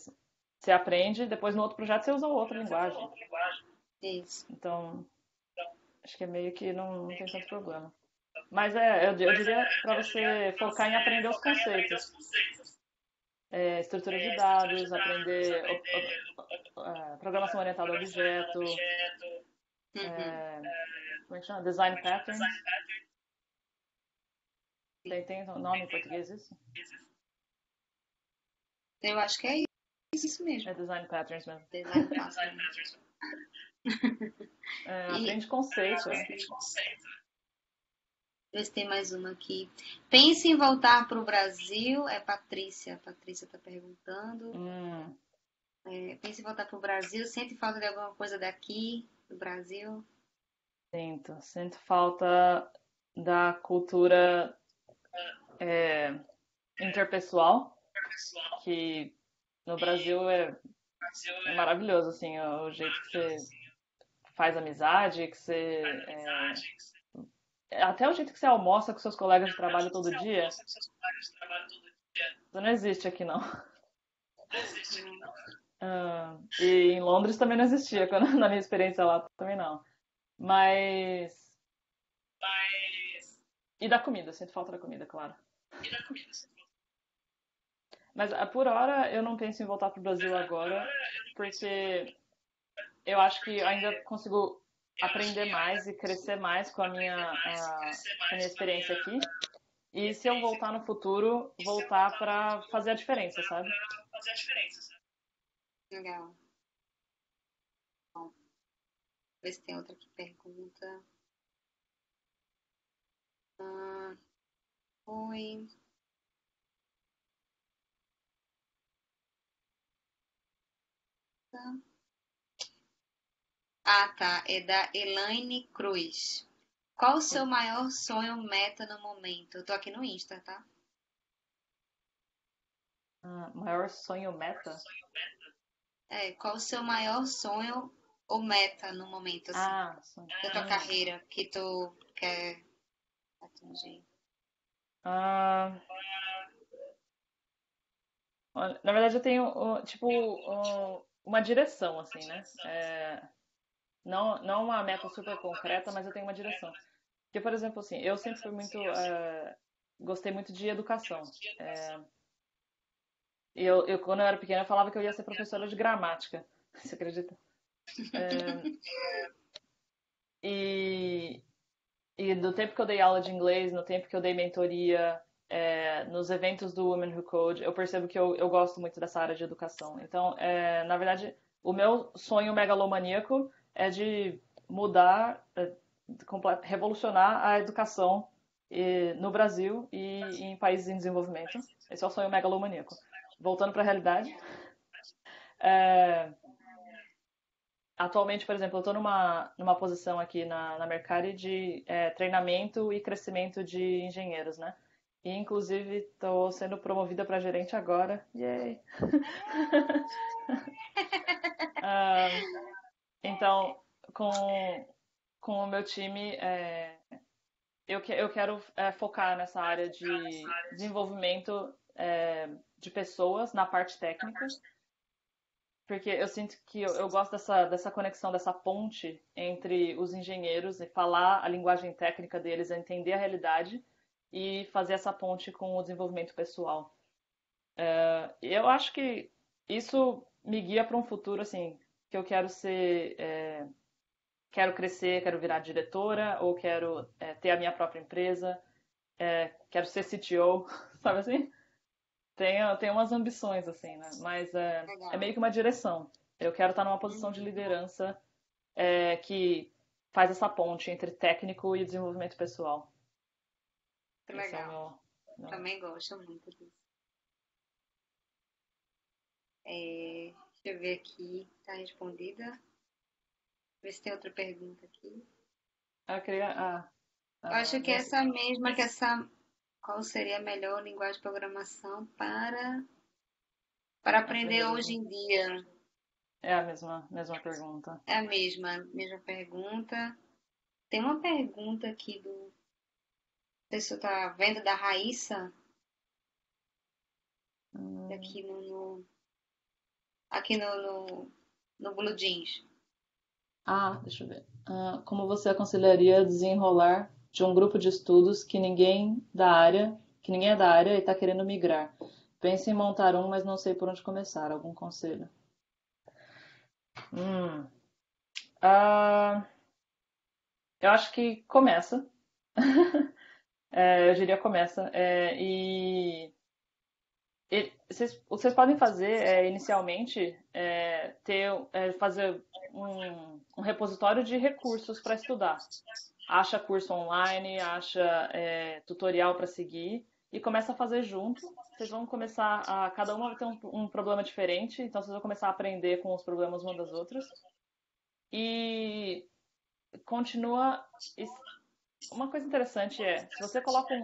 você aprende, depois no outro projeto você usa outra linguagem. Isso. Então, acho que é meio que não tem tanto problema. Mas eu diria para você focar em aprender os conceitos. Estrutura de dados, aprender programação orientada a objeto, Uhum. como é que chama? Design patterns. Sim. Tem nome em português isso? Eu acho que é isso mesmo. É design patterns mesmo. Design pattern. E Aprende conceito. ver se tem mais uma aqui. Pense em voltar para o Brasil. É Patrícia. A Patrícia está perguntando. Hum, Pense em voltar para o Brasil. Sente falta de alguma coisa daqui, do Brasil? sinto falta da cultura interpessoal, que no Brasil é maravilhoso, assim, o jeito que você faz amizade, que você. Até o jeito que você almoça com seus colegas de trabalho todo dia, isso não existe aqui, não. E em Londres também não existia, na minha experiência lá também não. Mas. E da comida, sinto falta da comida, claro. Mas por hora eu não penso em voltar pro Brasil agora, porque eu acho que ainda consigo aprender mais e crescer mais com a minha experiência aqui. E se eu voltar no futuro, voltar para fazer a diferença, sabe? Legal. Bom, ver se tem outra que pergunta. Ah, oi. Tá. Ah, tá. É da Elaine Cruz. Qual o seu maior sonho meta no momento? Eu tô aqui no Insta, tá? Maior sonho meta? Qual o seu maior sonho ou meta no momento, assim, Ah, sim. da tua carreira que tu quer atingir? Ah, olha, na verdade, eu tenho, tipo, uma direção, assim, né? Não uma meta super concreta, mas eu tenho uma direção. Porque, por exemplo, assim, eu sempre fui muito, gostei muito de educação. Quando eu era pequena, eu falava que eu ia ser professora de gramática. Você acredita? E, e do tempo que eu dei aula de inglês, no tempo que eu dei mentoria, nos eventos do Women Who Code, eu percebo que eu gosto muito dessa área de educação. Então, na verdade, o meu sonho megalomaníaco é de mudar, revolucionar a educação no Brasil e em países em desenvolvimento. Esse é o sonho megalomaníaco. Voltando para a realidade, é, atualmente, por exemplo, eu estou numa posição aqui na Mercari de treinamento e crescimento de engenheiros, né? E, inclusive, estou sendo promovida para gerente agora. Yay! Ah, então, com, com o meu time, eu quero focar nessa área de desenvolvimento de pessoas na parte técnica, porque eu sinto que eu gosto dessa conexão, dessa ponte entre os engenheiros e falar a linguagem técnica deles, entender a realidade e fazer essa ponte com o desenvolvimento pessoal. Eu acho que isso me guia para um futuro assim, que eu quero ser, quero crescer, quero virar diretora ou quero ter a minha própria empresa, quero ser CTO, sabe assim? Tenho umas ambições, assim, né? Mas é meio Legal. que uma direção. Eu quero estar numa posição de Uhum. liderança que faz essa ponte entre técnico e desenvolvimento pessoal. Que Esse é o legal. meu... Também gosto muito disso. Deixa eu ver aqui. Tá respondida? Ver se tem outra pergunta aqui. Eu queria... Eu acho que nesse... essa mesma, que essa. Qual seria a melhor linguagem de programação para aprender Aprender hoje hoje. em dia? É a mesma pergunta. É a mesma pergunta. Tem uma pergunta aqui do. Não sei se você tá vendo, da Raíssa, Hum, aqui aqui no Blue Jeans. deixa eu ver. Como você aconselharia desenrolar de um grupo de estudos que ninguém é da área e está querendo migrar? Pense em montar um, mas não sei por onde começar. Algum conselho? Hum, ah, eu acho que começa. Eu diria começa. Vocês podem fazer inicialmente fazer um repositório de recursos para estudar. Acha curso online, acha tutorial para seguir e começa a fazer junto. Vocês vão começar a. Cada uma vai ter um problema diferente, então vocês vão começar a aprender com os problemas uma das outras. E continua. Uma coisa interessante se você coloca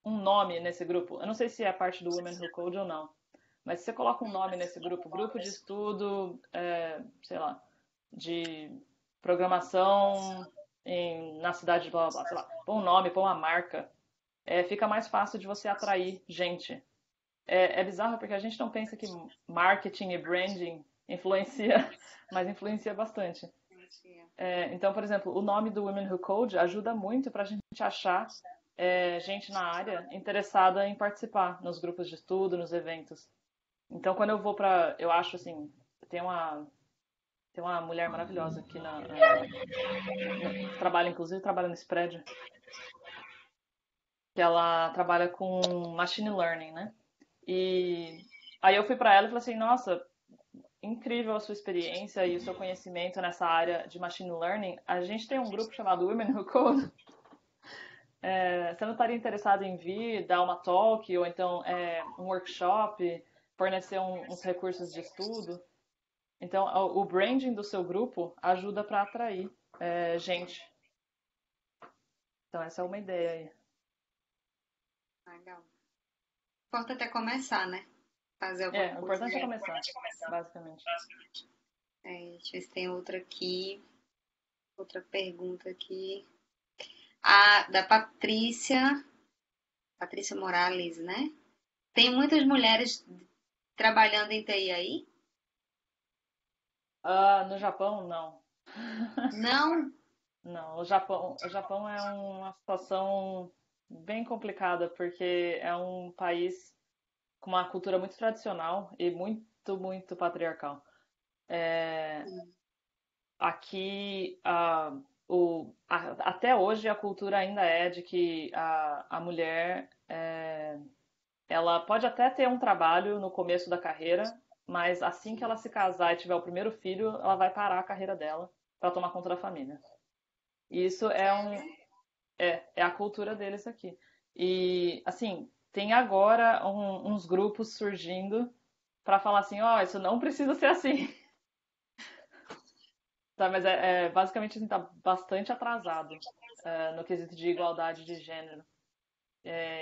um nome nesse grupo, eu não sei se é parte do Women Who Code ou não, mas se você coloca um nome nesse grupo, grupo de estudo, sei lá, de programação na cidade de blá blá blá, sei lá, põe um nome, põe uma marca, fica mais fácil de você atrair gente. É bizarro porque a gente não pensa que marketing e branding influencia, mas influencia bastante. Então, por exemplo, o nome do Women Who Code ajuda muito para a gente achar gente na área interessada em participar nos grupos de estudo, nos eventos. Então, quando eu vou para, eu acho assim, tem uma tem uma mulher maravilhosa aqui que trabalha, inclusive, trabalha nesse prédio, que ela trabalha com machine learning, né? E aí eu fui para ela e falei assim, nossa, incrível a sua experiência e o seu conhecimento nessa área de machine learning. A gente tem um grupo chamado Women Who Code. Você não estaria interessado em vir, dar uma talk ou então um workshop, fornecer uns recursos de estudo? Então, o branding do seu grupo ajuda para atrair gente. Então, essa é uma ideia aí. Legal. Importa até começar, né? Fazer alguma O coisa. importante é começar, basicamente. Deixa eu ver se tem outra aqui. Outra pergunta aqui. A da Patrícia. Patrícia Morales, né? Tem muitas mulheres trabalhando em TI aí? No Japão, não. Não? Não, o Japão é uma situação bem complicada, porque é um país com uma cultura muito tradicional e muito, muito patriarcal. É, aqui, até hoje, a cultura ainda é de que a mulher, ela pode até ter um trabalho no começo da carreira, mas assim que ela se casar e tiver o primeiro filho, ela vai parar a carreira dela para tomar conta da família. E isso é a cultura deles aqui. E, assim, tem agora uns grupos surgindo para falar assim, ó, isso não precisa ser assim. Tá, mas basicamente assim, tá bastante atrasado no quesito de igualdade de gênero.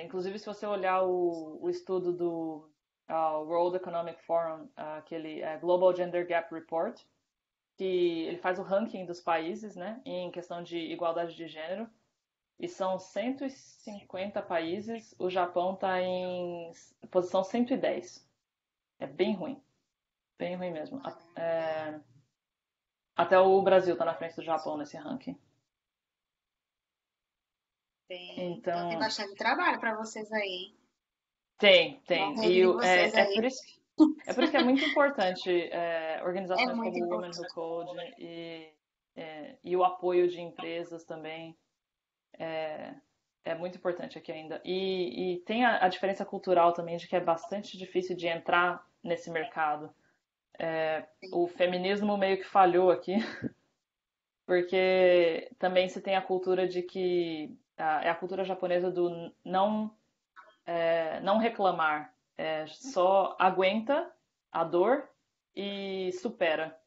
Inclusive, se você olhar o estudo do World Economic Forum, aquele Global Gender Gap Report, que ele faz o ranking dos países, né, em questão de igualdade de gênero, e são 150 países, o Japão está em posição 110. É bem ruim mesmo. Até o Brasil está na frente do Japão nesse ranking. Tem. Então tem Então, bastante trabalho para vocês aí, hein? tem. Morrendo E de vocês aí. é por isso que é muito importante É organizações como muito o Women Who importante. Code e o apoio de empresas também é muito importante aqui ainda. E tem a diferença cultural também de que é bastante difícil de entrar nesse mercado. O feminismo meio que falhou aqui, porque também se tem a cultura de que é a cultura japonesa do não reclamar, só aguenta a dor e supera,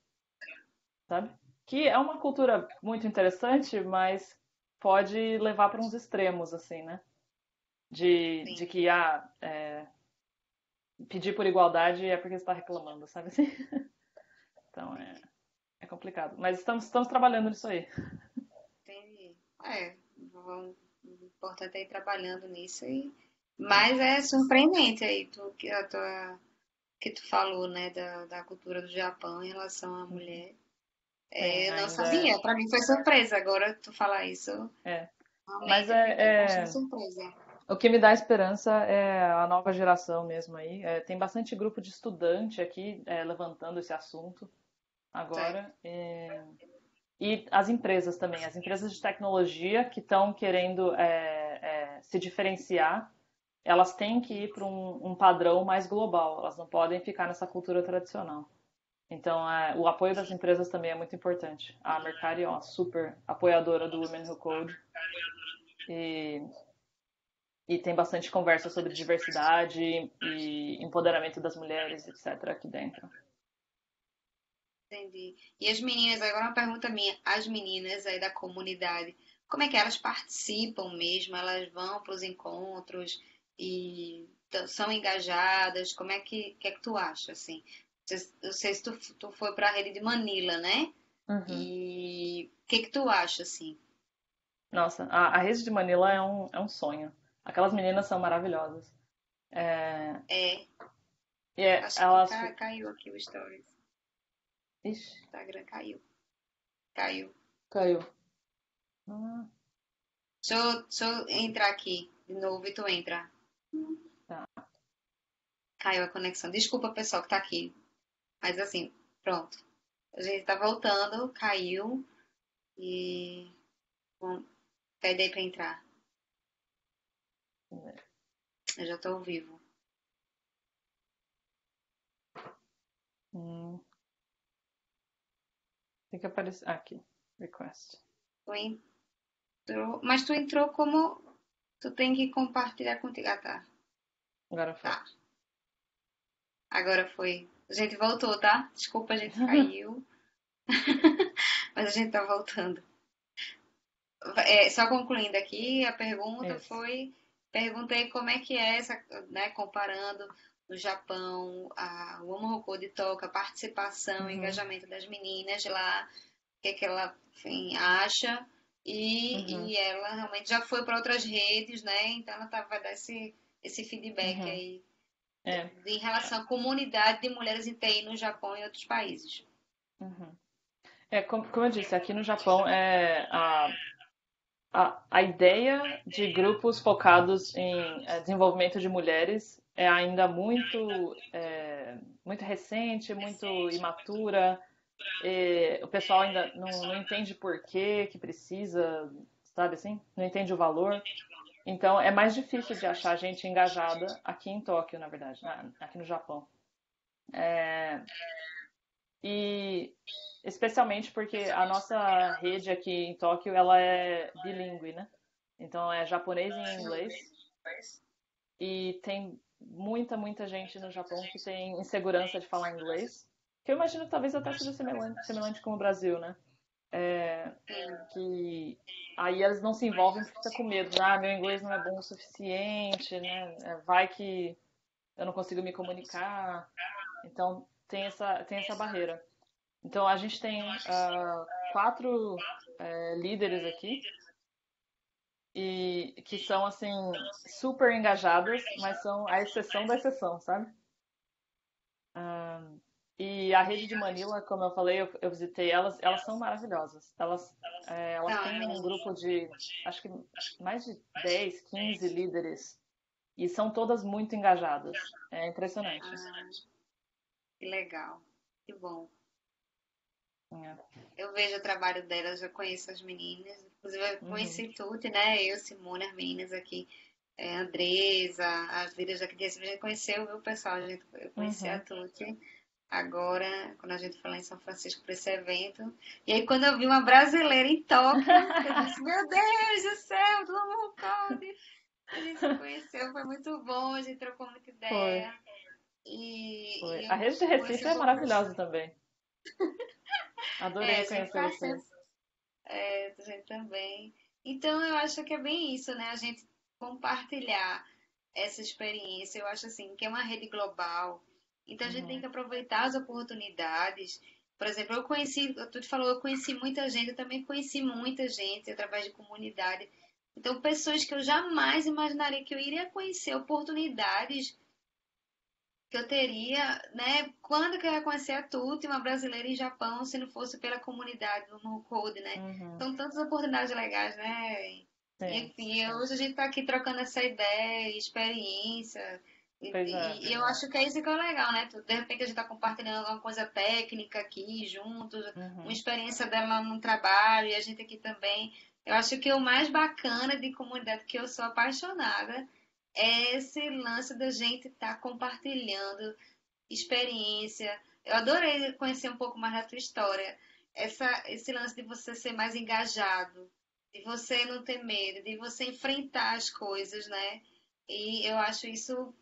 sabe? Que é uma cultura muito interessante, mas pode levar para uns extremos, assim, né? De Sim, que pedir por igualdade é porque você está reclamando, sabe assim? Então é complicado. Mas estamos trabalhando nisso aí. entendi. O importante é ir trabalhando nisso aí. É, Mas é surpreendente aí que tu falou, né, da cultura do Japão em relação à mulher. tem, Eu não ainda sabia, pra mim foi surpresa. Agora tu falar isso, é. Mas realmente eu fiquei bastante surpresa. o que me dá esperança é a nova geração mesmo aí. Tem bastante grupo de estudante aqui levantando esse assunto Certo. agora. E as empresas também, as empresas de tecnologia que estão querendo se diferenciar, elas têm que ir para um padrão mais global, elas não podem ficar nessa cultura tradicional. Então, o apoio das empresas também é muito importante. A Mercari é uma super apoiadora do Women Who Code e, e tem bastante conversa sobre diversidade e empoderamento das mulheres, etc., aqui dentro. Entendi. E as meninas, agora uma pergunta minha, as meninas aí da comunidade, como é que elas participam mesmo? Elas vão para os encontros e são engajadas? Como que é que tu acha, assim? Eu sei se tu foi para a rede de Manila, né? Uhum. E o que tu acha, assim? Nossa, a Rede de Manila é um sonho. Aquelas meninas são maravilhosas. É, É, e acho que elas. caiu aqui o Stories. Ixi, Instagram caiu. Caiu. caiu. Ah, Deixa eu entrar aqui de novo e tu entra. tá. Caiu a conexão. Desculpa, pessoal, que tá aqui. Mas assim, pronto. A gente tá voltando, caiu e. Bom, pede aí pra entrar. Eu já tô ao vivo. Hum, tem que aparecer. Aqui. Request. Tu entrou. Mas tu entrou como. Tu tem que compartilhar contigo. Ah, tá. Agora foi. Tá. Agora foi. A gente voltou, tá? Desculpa, a gente caiu. Mas a gente tá voltando. Só concluindo aqui, a pergunta Isso. foi. Perguntei como é que é essa, né, comparando no Japão, o Woman Who Code toca, a participação, o Uhum, engajamento das meninas lá, o que é que ela, enfim, acha. uhum, E ela realmente já foi para outras redes, né? Então ela vai dar esse feedback uhum. aí É, em relação à comunidade de mulheres em TI no Japão e outros países. uhum. Como eu disse, aqui no Japão a ideia de grupos focados em desenvolvimento de mulheres é ainda muito recente, muito imatura. E o pessoal ainda não entende por que precisa, sabe assim? Não entende o valor. Então é mais difícil de achar gente engajada aqui em Tóquio, na verdade, aqui no Japão. E especialmente porque a nossa rede aqui em Tóquio, ela é bilíngue, né? Então é japonês e inglês. E tem muita gente no Japão que tem insegurança de falar inglês. Que eu imagino que talvez até seja semelhante com o Brasil, né? É, que aí eles não se envolvem porque fica com medo. Ah, meu inglês não é bom o suficiente, né? Vai que eu não consigo me comunicar. Então tem essa barreira. Então a gente tem quatro líderes aqui e que são assim super engajadas, mas são a exceção da exceção, sabe? E a rede de Manila, como eu falei, eu visitei elas, elas são maravilhosas. Elas Não, têm um grupo de, acho que mais de 10, 15 líderes e são todas muito engajadas. É impressionante. que legal, que bom. É. Eu vejo o trabalho delas, eu conheço as meninas, inclusive eu Uhum, conheci tudo, né? Eu, Simone, as meninas aqui, Andresa, as líderes aqui de Recife, a gente conheceu, viu, pessoal? Eu conheci a uhum. Tuti agora, quando a gente foi lá em São Francisco para esse evento. E aí, quando eu vi uma brasileira em Tóquio, eu disse: Meu Deus do céu, do amor, Code! A gente se conheceu, foi muito bom, a gente trocou muita Foi, ideia. foi. E A eu rede de conheci Recife um é pouco das. maravilhosa também. Adorei A gente conhecer tá sempre. vocês. A gente também. Então, eu acho que é bem isso, né? A gente compartilhar essa experiência. Eu acho assim que é uma rede global. Então, a gente tem Uhum, que aproveitar as oportunidades. Por exemplo, tu te falou, eu conheci muita gente, eu também conheci muita gente através de comunidade. Então, pessoas que eu jamais imaginaria que eu iria conhecer, oportunidades que eu teria, né? Quando que eu ia conhecer a Tuti, uma brasileira em Japão, se não fosse pela comunidade do No Code, né? uhum. São tantas oportunidades legais, né? E, Sim, enfim, sim. hoje a gente está aqui trocando essa ideia, experiência, Pois é, e eu acho que é isso que é legal, né? De repente a gente está compartilhando alguma coisa técnica aqui juntos, uma uhum, experiência dela no trabalho, e a gente aqui também. Eu acho que o mais bacana de comunidade, que eu sou apaixonada, é esse lance da gente estar compartilhando experiência. Eu adorei conhecer um pouco mais da tua história. Esse lance de você ser mais engajado, de você não ter medo, de você enfrentar as coisas, né? E eu acho isso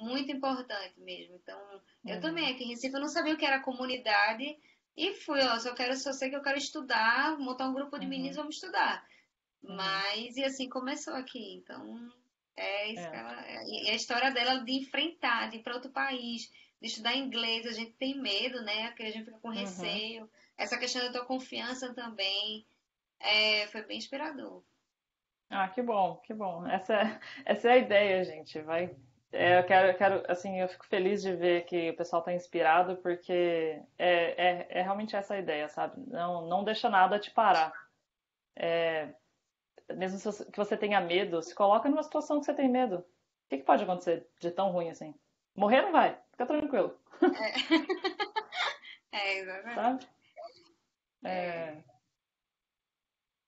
muito importante mesmo. Então, eu também uhum, aqui em Recife, eu não sabia o que era comunidade e fui, ó, só sei que eu quero estudar, montar um grupo de meninos, uhum, vamos estudar. uhum. Mas, e assim começou aqui. Então, é isso que É. ela. E a história dela de enfrentar, de ir para outro país, de estudar inglês, a gente tem medo, né? Porque a gente fica com Uhum. receio. Essa questão da tua confiança também foi bem inspirador. Ah, que bom, que bom. Essa é a ideia, gente. Assim, eu fico feliz de ver que o pessoal está inspirado, porque é realmente essa a ideia, sabe? Não deixa nada te parar. Mesmo que você tenha medo, se coloca numa situação que você tem medo. O que pode acontecer de tão ruim assim? Morrer não vai, fica tranquilo, Exatamente. sabe? É,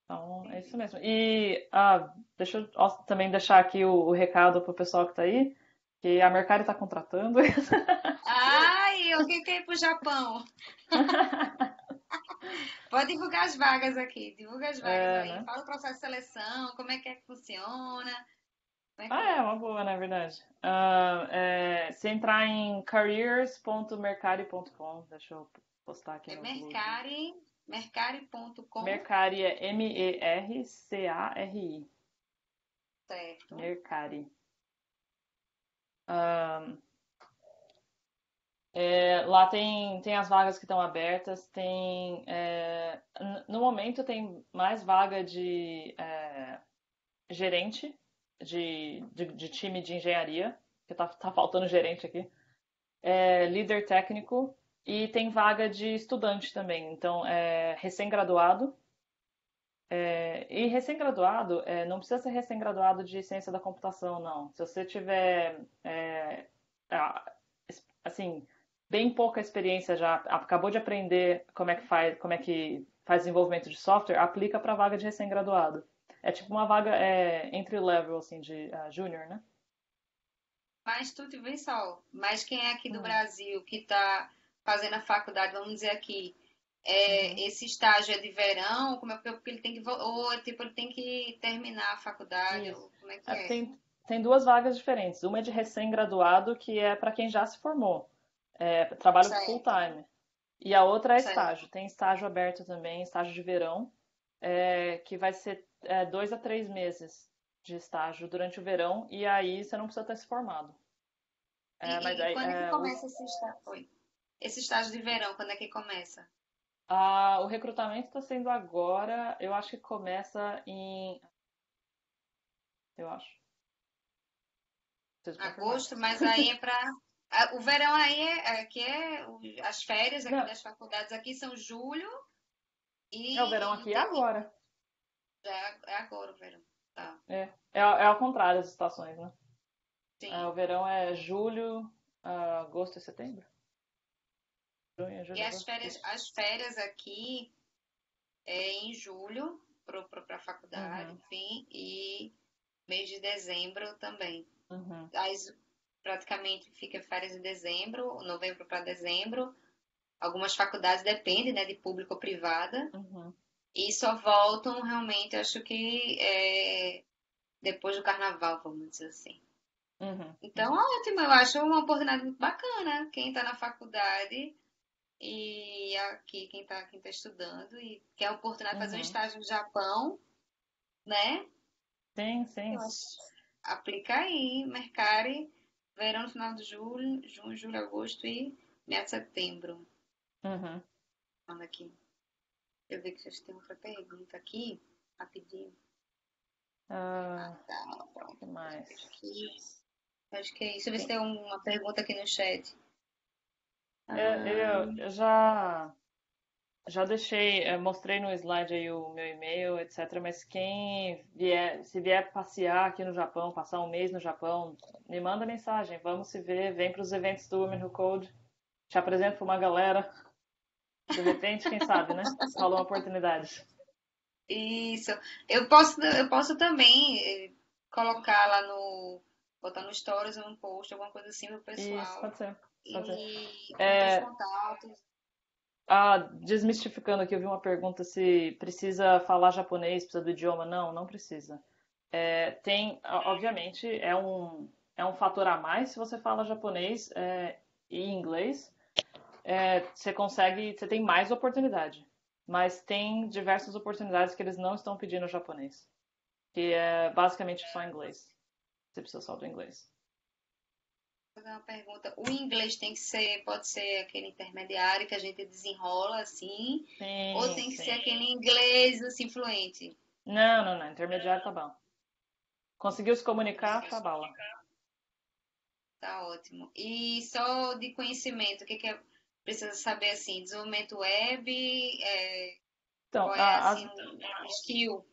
então, é isso mesmo. E deixa eu também deixar aqui o recado pro pessoal que tá aí, que a Mercari tá contratando. Ai, alguém quer ir pro Japão? Pode divulgar as vagas aqui. Divulga as vagas É, aí. né? Fala o processo de seleção, como é que funciona. Como é que Ah, é é? uma boa, na verdade. Se entrar em careers.mercari.com, deixa eu postar aqui É no blog. mercari.com. Mercari é Mercari. Certo. Mercari. Ah, lá tem as vagas que estão abertas, no momento tem mais vaga de gerente de time de engenharia, que tá faltando gerente aqui, líder técnico e tem vaga de estudante também, então recém-graduado. E recém-graduado, não precisa ser recém-graduado de ciência da computação, não. Se você tiver, ah, assim, bem pouca experiência já, acabou de aprender como é que faz desenvolvimento de software, aplica para vaga de recém-graduado. É tipo uma vaga entry level, assim, de júnior, né? Mas tu te vê só, mas quem é aqui do Hum, Brasil que está fazendo a faculdade, vamos dizer aqui, uhum. esse estágio é de verão, como é porque ele tem que, ou tipo, ele tem que terminar a faculdade, Isso. ou como é que Ah, é? tem duas vagas diferentes. Uma é de recém-graduado, que é para quem já se formou, trabalho Certo, full-time. E a outra é certo. estágio. Tem estágio aberto também, estágio de verão, que vai ser 2 a 3 meses de estágio durante o verão, e aí você não precisa ter se formado. Mas E aí, quando é que começa esse estágio? Oi. Esse estágio de verão, quando é que começa? o recrutamento está sendo agora, eu acho que começa em. Eu acho. Preciso confirmar. Agosto, mas aí é para. O verão aí as férias aqui Não, das faculdades aqui são julho o verão e aqui é agora. é agora o verão. Tá, É ao contrário as estações, né? sim. O verão é julho, agosto e setembro. Junho, E julho, agosto. Isso. as férias aqui é em julho para a faculdade, Uhum, enfim, e mês de dezembro também. uhum, As, praticamente fica férias em dezembro, novembro para dezembro. Algumas faculdades dependem, né, de público ou privada. uhum, E só voltam realmente, acho que depois do carnaval, vamos dizer assim. uhum, Então, uhum, ótimo, eu acho uma oportunidade muito bacana. Quem está na faculdade e aqui quem tá estudando e quer a oportunidade de fazer um uhum. estágio no Japão, né? Sim, sim. Eu acho. Aplica aí, Mercari, verão no final de julho, junho, julho, agosto e meio de setembro. Uhum. Olha aqui. Eu vi que vocês têm outra pergunta aqui, rapidinho. Ah, Ah, tá, o que pronto. mais? Acho que é isso. Deixa eu ver se Tem- tem uma pergunta aqui no chat. eu já deixei, mostrei no slide aí o meu e-mail, etc. Mas se vier passear aqui no Japão, passar um mês no Japão, me manda mensagem. Vamos se ver, vem para os eventos do Women Who Code, te apresento para uma galera. De repente, quem sabe, né? Rola uma oportunidade. Isso. Eu posso também colocar lá no, botar no Stories ou no post, alguma coisa assim pro Isso, pessoal. pode ser. Pode ser. E com teus É, contatos. desmistificando aqui, eu vi uma pergunta se precisa falar japonês, precisa do idioma. Não, não precisa. Obviamente, é um fator a mais se você fala japonês e inglês. Você tem mais oportunidade. Mas tem diversas oportunidades que eles não estão pedindo japonês, que é basicamente só inglês. Você precisa só do inglês. Vou fazer uma pergunta. O inglês tem que ser, pode ser aquele intermediário que a gente desenrola assim, ou Sim, tem que ser sim. aquele inglês assim fluente? Não, não, não. Intermediário tá bom. Conseguiu se comunicar, tá bala. Tá ótimo. E só de conhecimento, o que que precisa saber assim? Desenvolvimento web, Então, qual é assim o skill?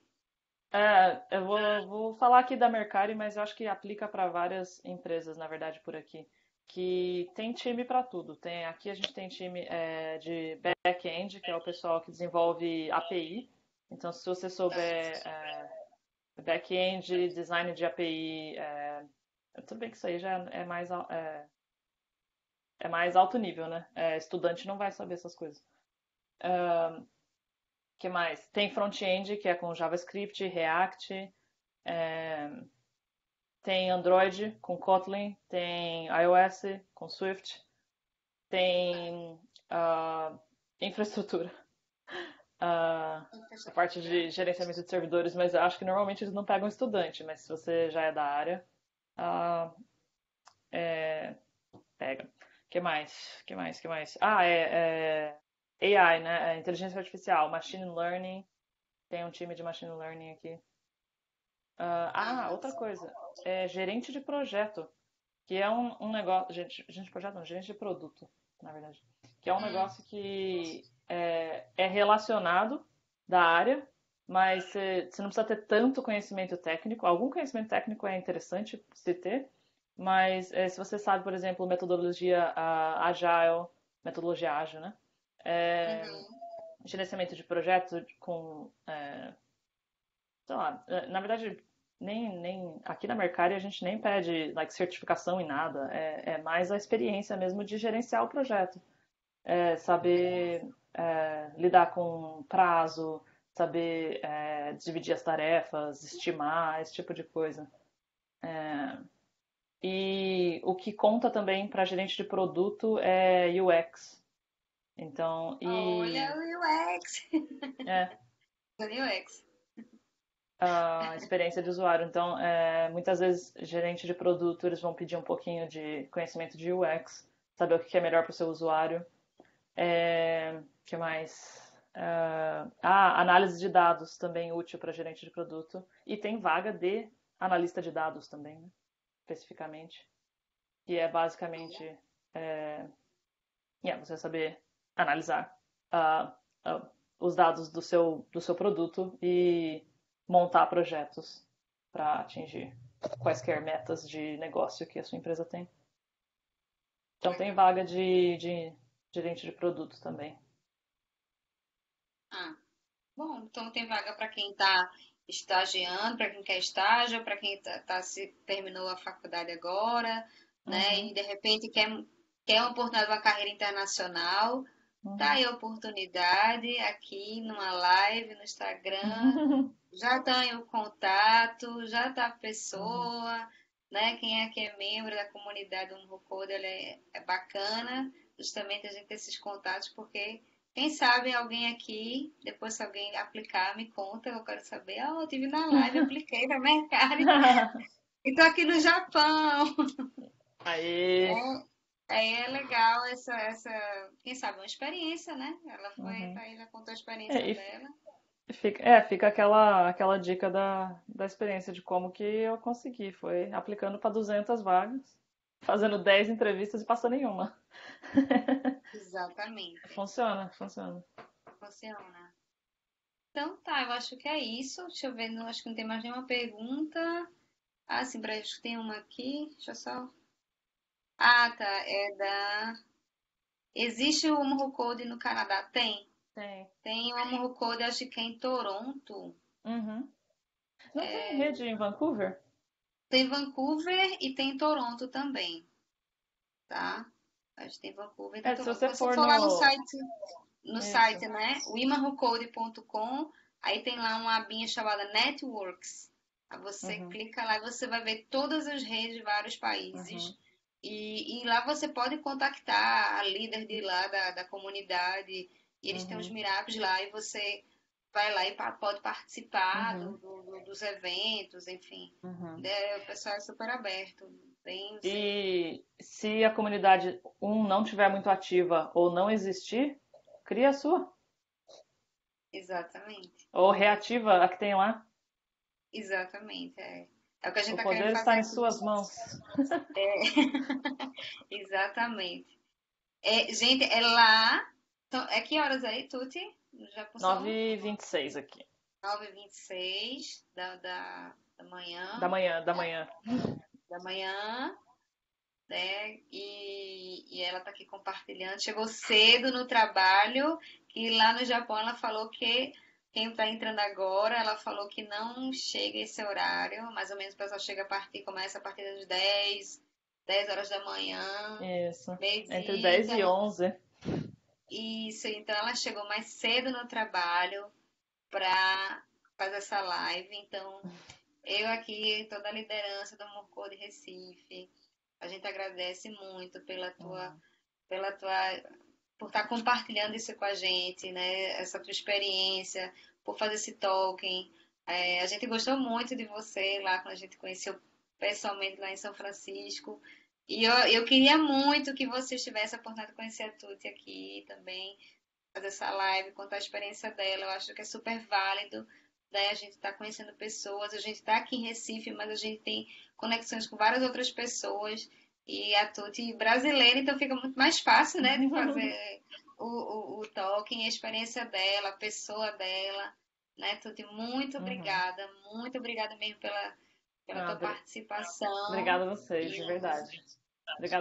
eu vou falar aqui da Mercari, mas eu acho que aplica para várias empresas, na verdade, por aqui. Que tem time para tudo. Aqui a gente tem time de back-end, que é o pessoal que desenvolve API. Então, se você souber back-end, design de API, tudo bem que isso aí já é mais alto nível, né? Estudante não vai saber essas coisas. Que mais? Tem front-end, que é com JavaScript, React, é, tem Android com Kotlin, tem iOS com Swift, tem ah, infraestrutura, a parte de gerenciamento de servidores, mas eu acho que normalmente eles não pegam estudante, mas se você já é da área, ah, Pega. Que mais? Que mais? Que mais? Ah, AI, né? Inteligência artificial, machine learning. Tem um time de machine learning aqui. Outra Massa. coisa. É gerente de projeto, que é um negócio. Gerente de projeto não, gerente de produto, na verdade. Que é um Hum, negócio que é relacionado da área, mas você não precisa ter tanto conhecimento técnico. Algum conhecimento técnico é interessante se ter, mas se você sabe, por exemplo, metodologia agile, metodologia ágil, né? É, uhum. gerenciamento de projetos com, sei lá, na verdade, nem aqui na Mercari a gente nem pede like, certificação em nada, é mais a experiência mesmo de gerenciar o projeto, saber lidar com prazo, saber dividir as tarefas, estimar, esse tipo de coisa. E o que conta também para gerente de produto é UX. Então, Olha o UX. é, O UX. a experiência de usuário. Então, muitas vezes, gerente de produto, eles vão pedir um pouquinho de conhecimento de UX, saber o que é melhor para o seu usuário. Que mais? Análise de dados também útil para gerente de produto. E tem vaga de analista de dados também, né? Especificamente. Que é basicamente você saber analisar uh, uh, os dados do seu produto e montar projetos para atingir quaisquer metas de negócio que a sua empresa tem. Então tem Legal. vaga de gerente de produto também. Ah, bom, então tem vaga para quem está estagiando, para quem quer estágio, para quem se terminou a faculdade agora, né? Uhum, E de repente quer uma oportunidade de uma carreira internacional. Tá uhum. aí a oportunidade aqui numa live no Instagram. Já tá aí o contato, já tá a Uhum. pessoa, né? Quem é que é membro da comunidade do Code, ela é bacana, justamente a gente ter esses contatos, porque quem sabe alguém aqui, depois se alguém aplicar, me conta, eu quero saber. Ah, eu tive na live, apliquei para mercado e tô aqui no Japão. Aí. Aí é legal quem sabe, uma experiência, né? Ela foi, Uhum. tá aí, já contou a experiência É, dela. fica aquela dica da experiência de como que eu consegui. Foi aplicando para 200 vagas, fazendo 10 entrevistas e passando em uma. Exatamente. Funciona, funciona. Funciona. Então tá, eu acho que é isso. Deixa eu ver, não, acho que não tem mais nenhuma pergunta. Ah, sim, acho que tem uma aqui. Deixa eu só. Ah, tá. É da. Existe o Omaha Code no Canadá? Tem. Tem. Tem o Omaha Code, acho que é em Toronto. Uhum. Não tem rede em Vancouver? Tem Vancouver e tem Toronto também, tá? Acho que tem Vancouver e tem Se Toronto. você Quando você for for lá no. no Isso. site, né? O imahucode.com, aí tem lá uma abinha chamada Networks. Aí você Uhum, clica lá e você vai ver todas as redes de vários países. uhum, E lá você pode contactar a líder de lá da comunidade. E eles têm os uhum, meetups lá e você vai lá e pode participar uhum, dos eventos, enfim. uhum. O pessoal é super aberto. Bem, você... E se a comunidade não tiver muito ativa ou não existir, cria a sua. Exatamente. Ou reativa a que tem lá. Exatamente. É o que a gente O está querendo poder está fazer em aqui. suas mãos. Exatamente. Gente, é lá. Então, é que horas aí, Tuti? Já passou? 9h26 aqui. 9h26 da Da manhã. manhã, da manhã. Da manhã, né? E ela tá aqui compartilhando. Chegou cedo no trabalho, que lá no Japão ela falou que quem tá entrando agora, ela falou que não chega esse horário. Mais ou menos o pessoal começa a partir das 10 horas da manhã, Isso. Entre meio-dia. 10 e Então, 11. isso, então ela chegou mais cedo no trabalho para fazer essa live. Então, eu aqui, toda a liderança do Mocô de Recife, a gente agradece muito pela tua, por estar compartilhando isso com a gente, né? Essa tua experiência, por fazer esse token. A gente gostou muito de você lá quando a gente conheceu pessoalmente lá em São Francisco. E eu queria muito que vocês tivessem a oportunidade de conhecer a Tuti aqui também, fazer essa live, contar a experiência dela. Eu acho que é super válido, né? A gente está conhecendo pessoas, a gente está aqui em Recife, mas a gente tem conexões com várias outras pessoas. E a Tuti brasileira, então fica muito mais fácil, né, de fazer o talking, a experiência dela, a pessoa dela, né, Tuti? Uhum. Muito obrigada mesmo pela Ah, tua participação. obrigada a vocês, E de verdade. Obrigada